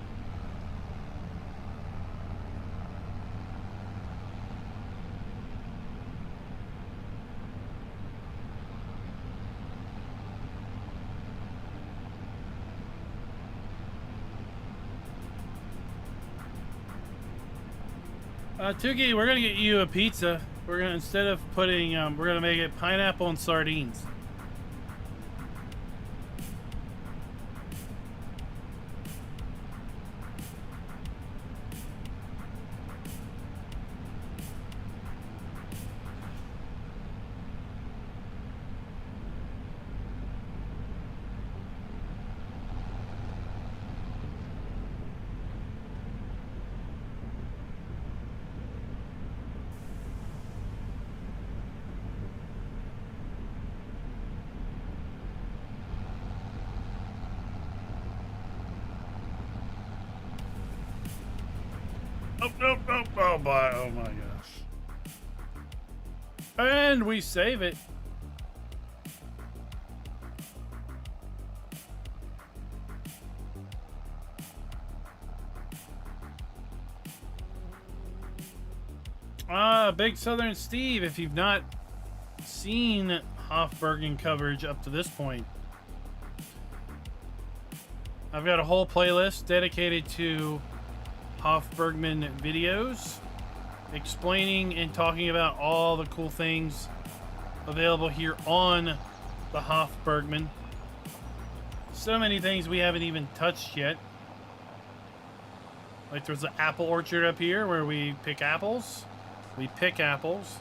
Tuki, we're gonna get you a pizza. We're gonna, instead of putting, we're gonna make it pineapple and sardines. Oh, boy. Oh my gosh. And we save it. Big Southern Steve, if you've not seen Hof Bergmann coverage up to this point, I've got a whole playlist dedicated to Hof Bergmann videos explaining and talking about all the cool things available here on the Hof Bergmann. So many things we haven't even touched yet. Like there's an apple orchard up here where we pick apples. We pick apples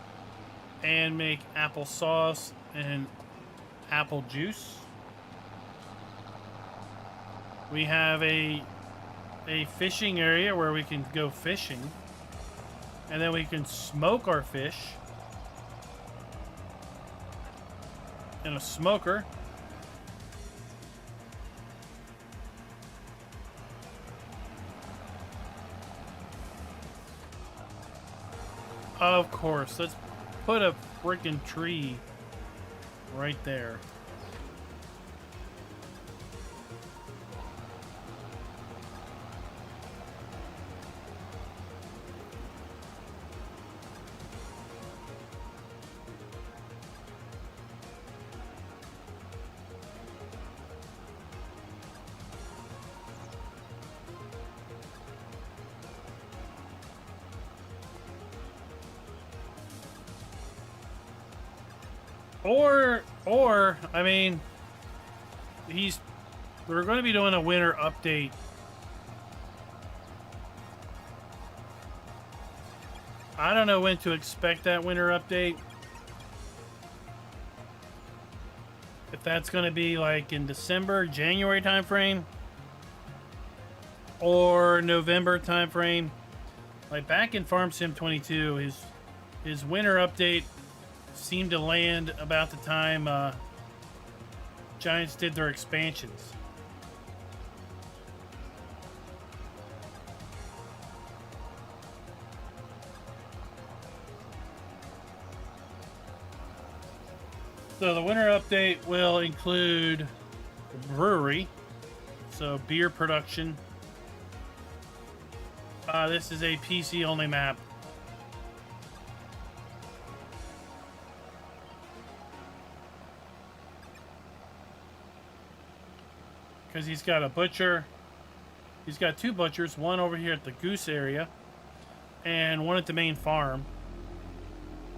and make applesauce and apple juice. We have a fishing area where we can go fishing, and then we can smoke our fish in a smoker. Of course, let's put a freaking tree right there. Or, I mean, we're going to be doing a winter update. I don't know when to expect that winter update. If that's going to be like in December, January timeframe, or November timeframe. Like back in Farm Sim 22, his winter update seemed to land about the time Giants did their expansions. So the winter update will include the brewery, so beer production. This is a PC only map. Because he's got a butcher. He's got two butchers, one over here at the goose area and one at the main farm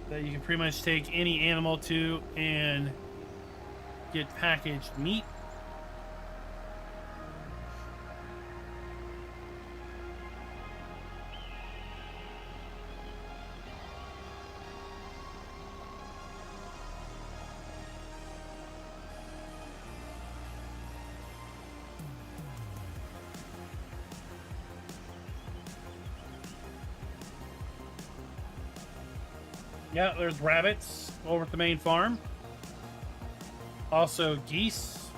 that you can pretty much take any animal to and get packaged meat. Yeah, there's rabbits over at the main farm. Also geese.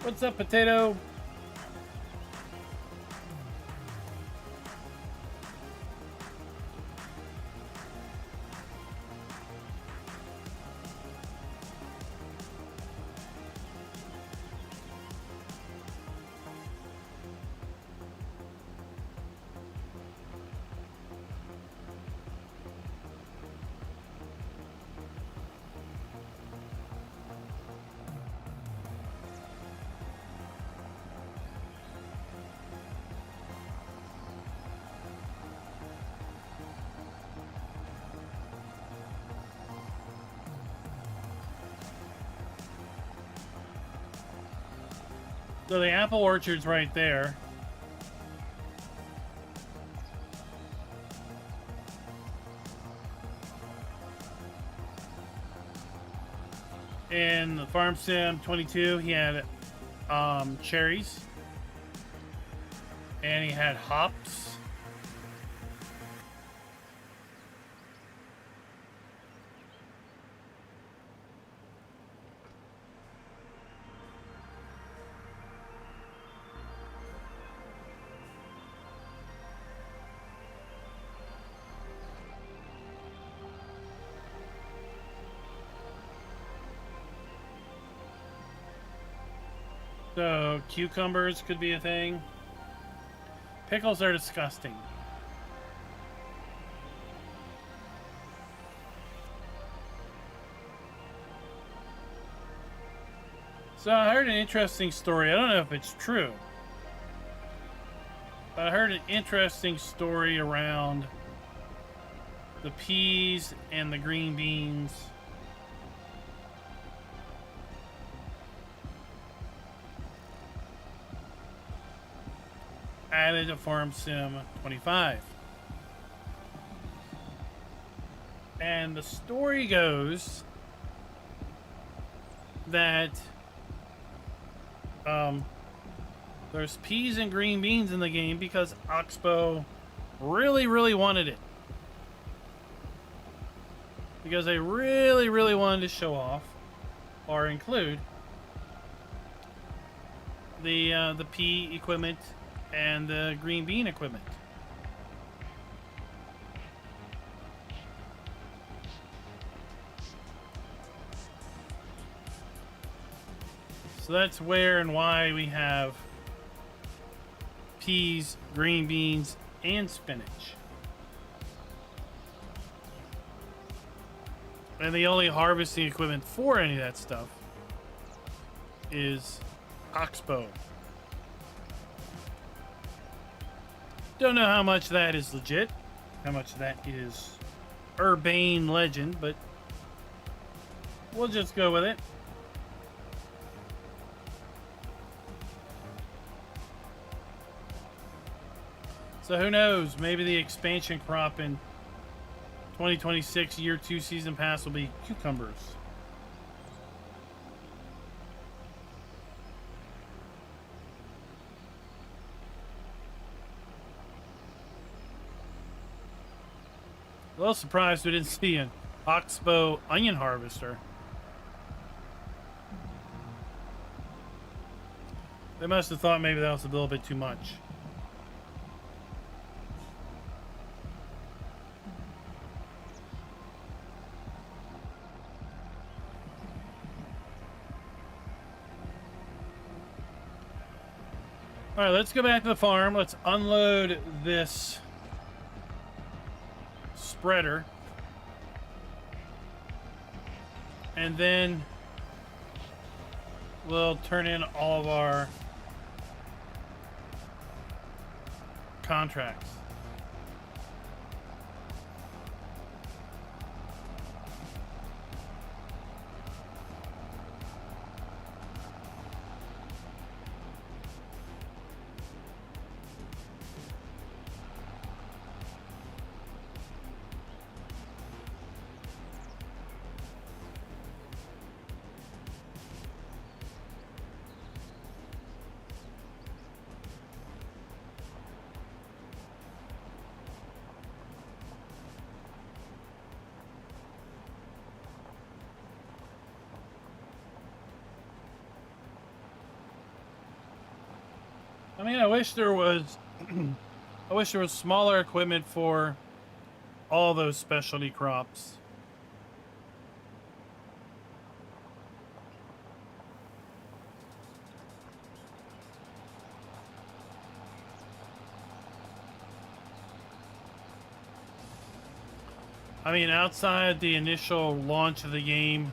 What's up, potato? So the apple orchard's right there. In the Farm Sim 22, he had cherries. And he had hops. So cucumbers could be a thing. Pickles are disgusting. So I heard an interesting story. I don't know if it's true. But I heard an interesting story around the peas and the green beans. Added to Farm Sim 25. And the story goes that there's peas and green beans in the game because Oxbow really wanted it. Because they really wanted to show off or include the pea equipment and the green bean equipment. So that's where and why we have peas, green beans, and spinach. And the only harvesting equipment for any of that stuff is Oxbow. Don't know how much that is legit, how much that is urbane legend, but we'll just go with it. So who knows, maybe the expansion crop in 2026 year 2 season pass will be cucumbers. A little surprised we didn't see an Oxbow onion harvester. They must have thought maybe that was a little bit too much. All right, let's go back to the farm. Let's unload this spreader. And then we'll turn in all of our contracts. I mean, I wish there was smaller equipment for all those specialty crops. I mean, outside the initial launch of the game,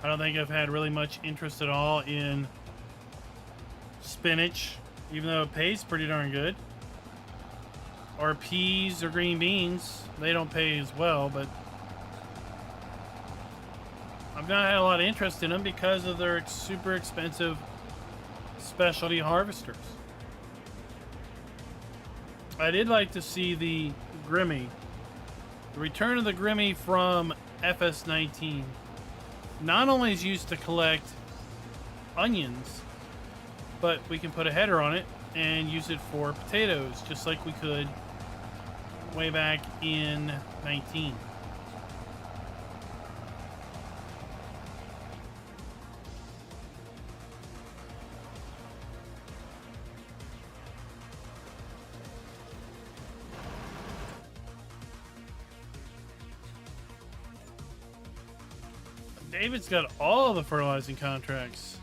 I don't think I've had really much interest at all in spinach, even though it pays pretty darn good. Or peas or green beans. They don't pay as well, but I've not had a lot of interest in them because of their super expensive specialty harvesters. I did like to see the Grimmy. The return of the Grimmy from FS19 not only is used to collect onions, but we can put a header on it and use it for potatoes, just like we could way back in 19. David's got all of the fertilizing contracts.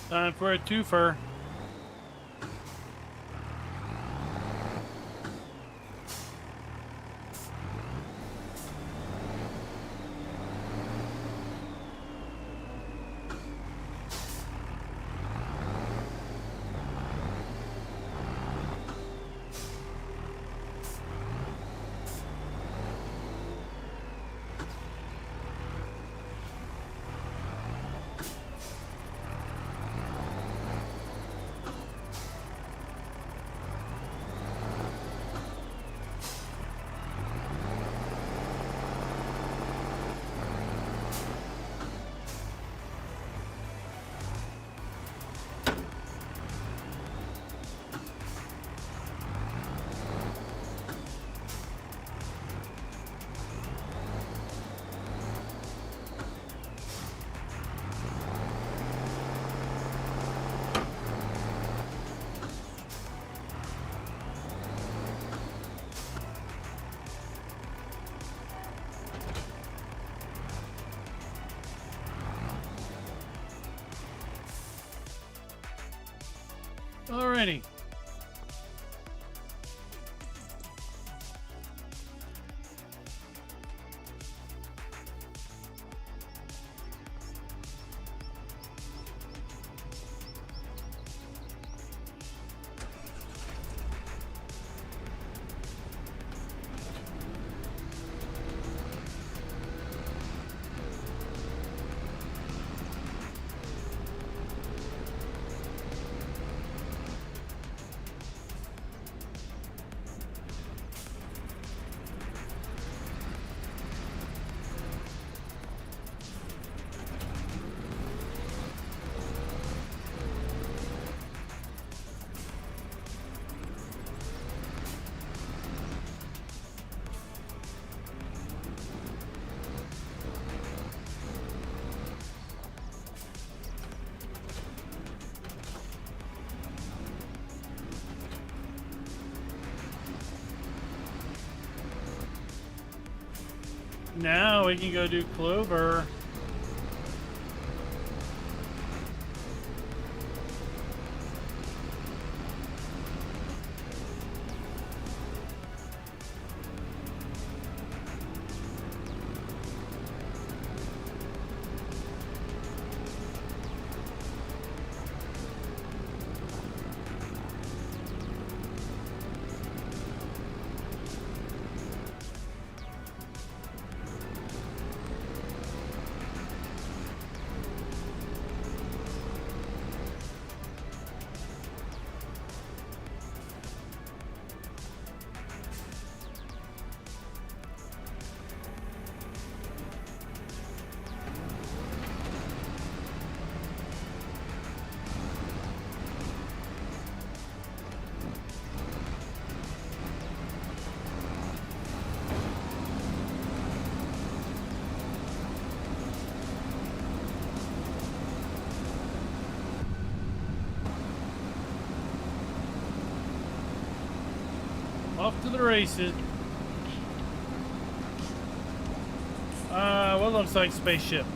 Time for a twofer. Alrighty. Now we can go do clover. Off to the races. What looks like spaceships.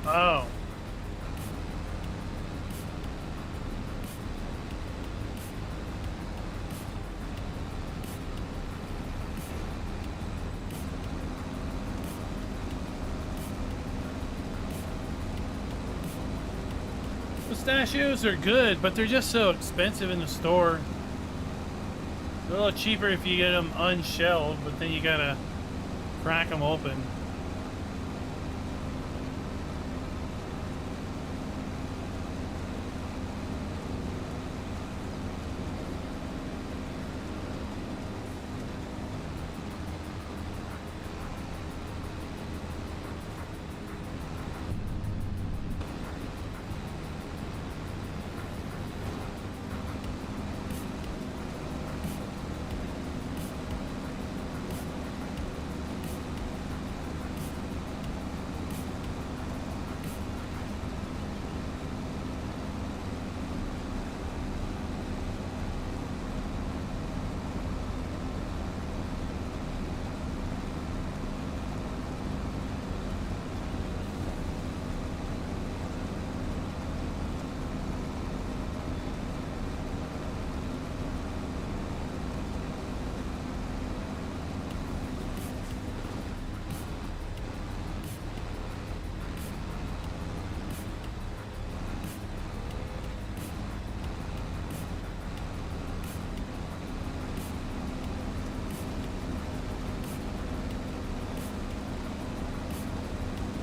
Oh. Pistachios are good, but they're just so expensive in the store. They're a little cheaper if you get them unshelled, but then you gotta crack them open.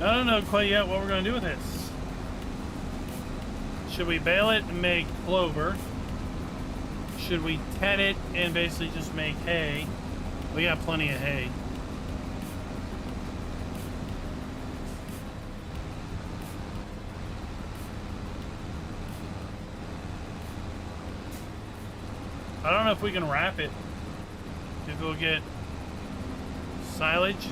I don't know quite yet what we're going to do with this. Should we bale it and make clover? Should we ted it and basically just make hay? We got plenty of hay. I don't know if we can wrap it. If we'll get silage.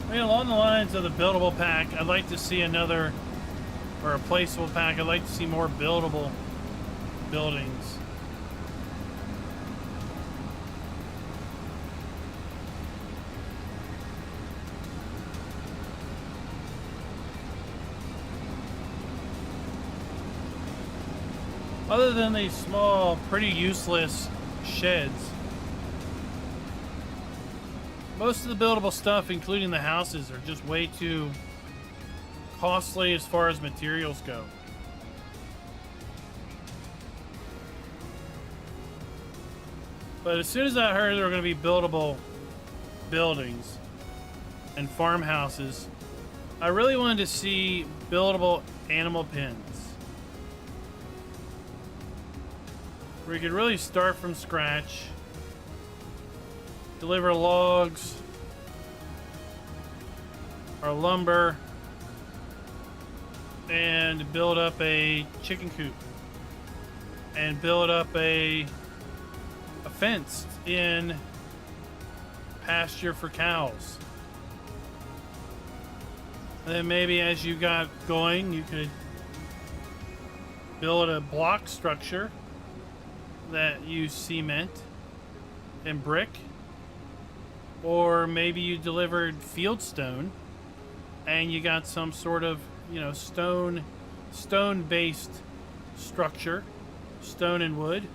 I mean, along the lines of the buildable pack, I'd like to see another, or a placeable pack. I'd like to see more buildable buildings. Other than these small, pretty useless sheds, most of the buildable stuff, including the houses, are just way too costly as far as materials go. But as soon as I heard there were going to be buildable buildings and farmhouses, I really wanted to see buildable animal pens, where you could really start from scratch, deliver logs or lumber, and build up a chicken coop and build up a fenced in pasture for cows. And then maybe as you got going, you could build a block structure that you cement and brick. Or maybe you delivered field stone and you got some sort of, you know, stone-based structure, stone and wood.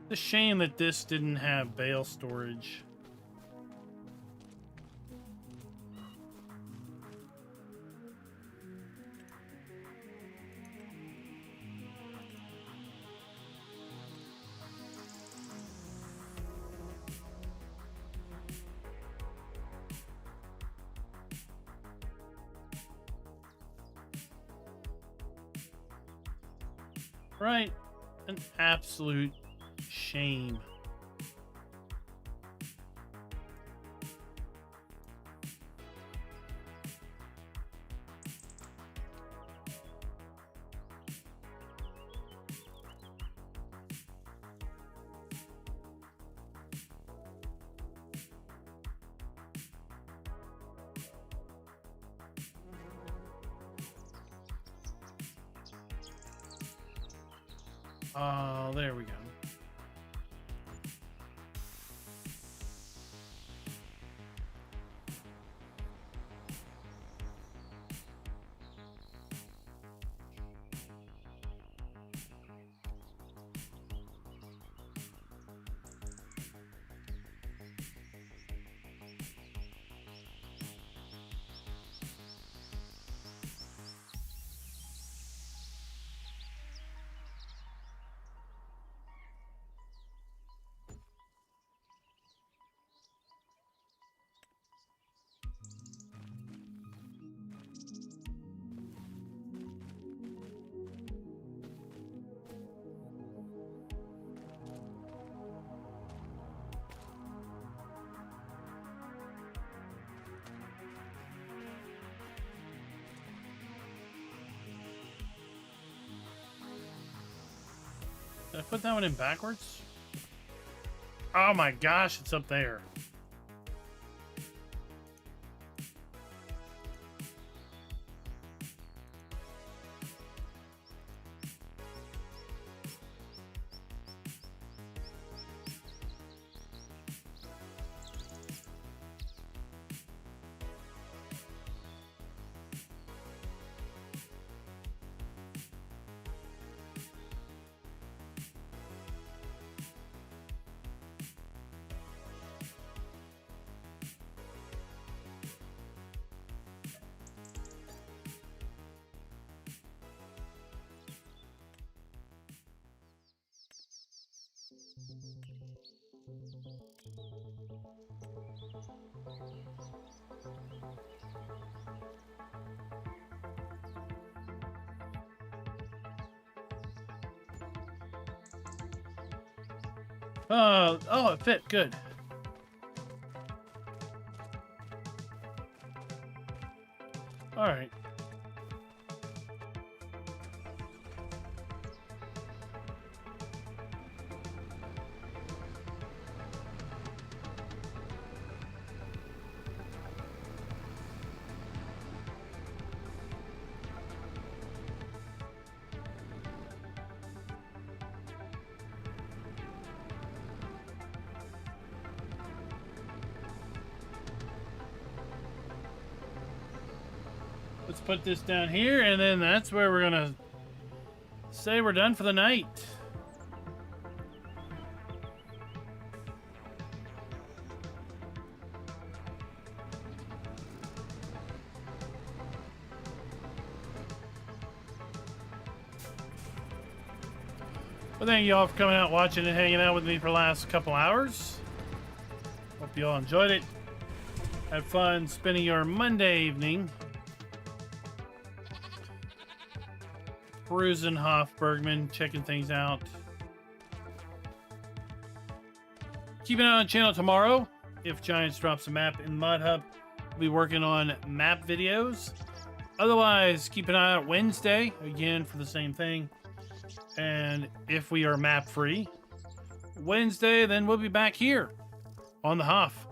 It's a shame that this didn't have bale storage. Right? An absolute shame. Oh, there we go. Did I put that one in backwards? Oh my gosh, it's up there. Oh, it fit good. All right. Let's put this down here, and then that's where we're gonna say we're done for the night. Well, thank you all for coming out, watching, and hanging out with me for the last couple hours. Hope you all enjoyed it. Had fun spending your Monday evening perusing Hof Bergmann, checking things out. Keep an eye on the channel tomorrow. If Giants drops a map in Mod Hub, we'll be working on map videos. Otherwise, keep an eye out Wednesday, again, for the same thing. And if we are map free Wednesday, then we'll be back here on the Hof.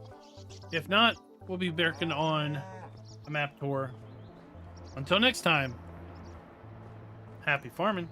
If not, we'll be working on a map tour. Until next time, happy farming.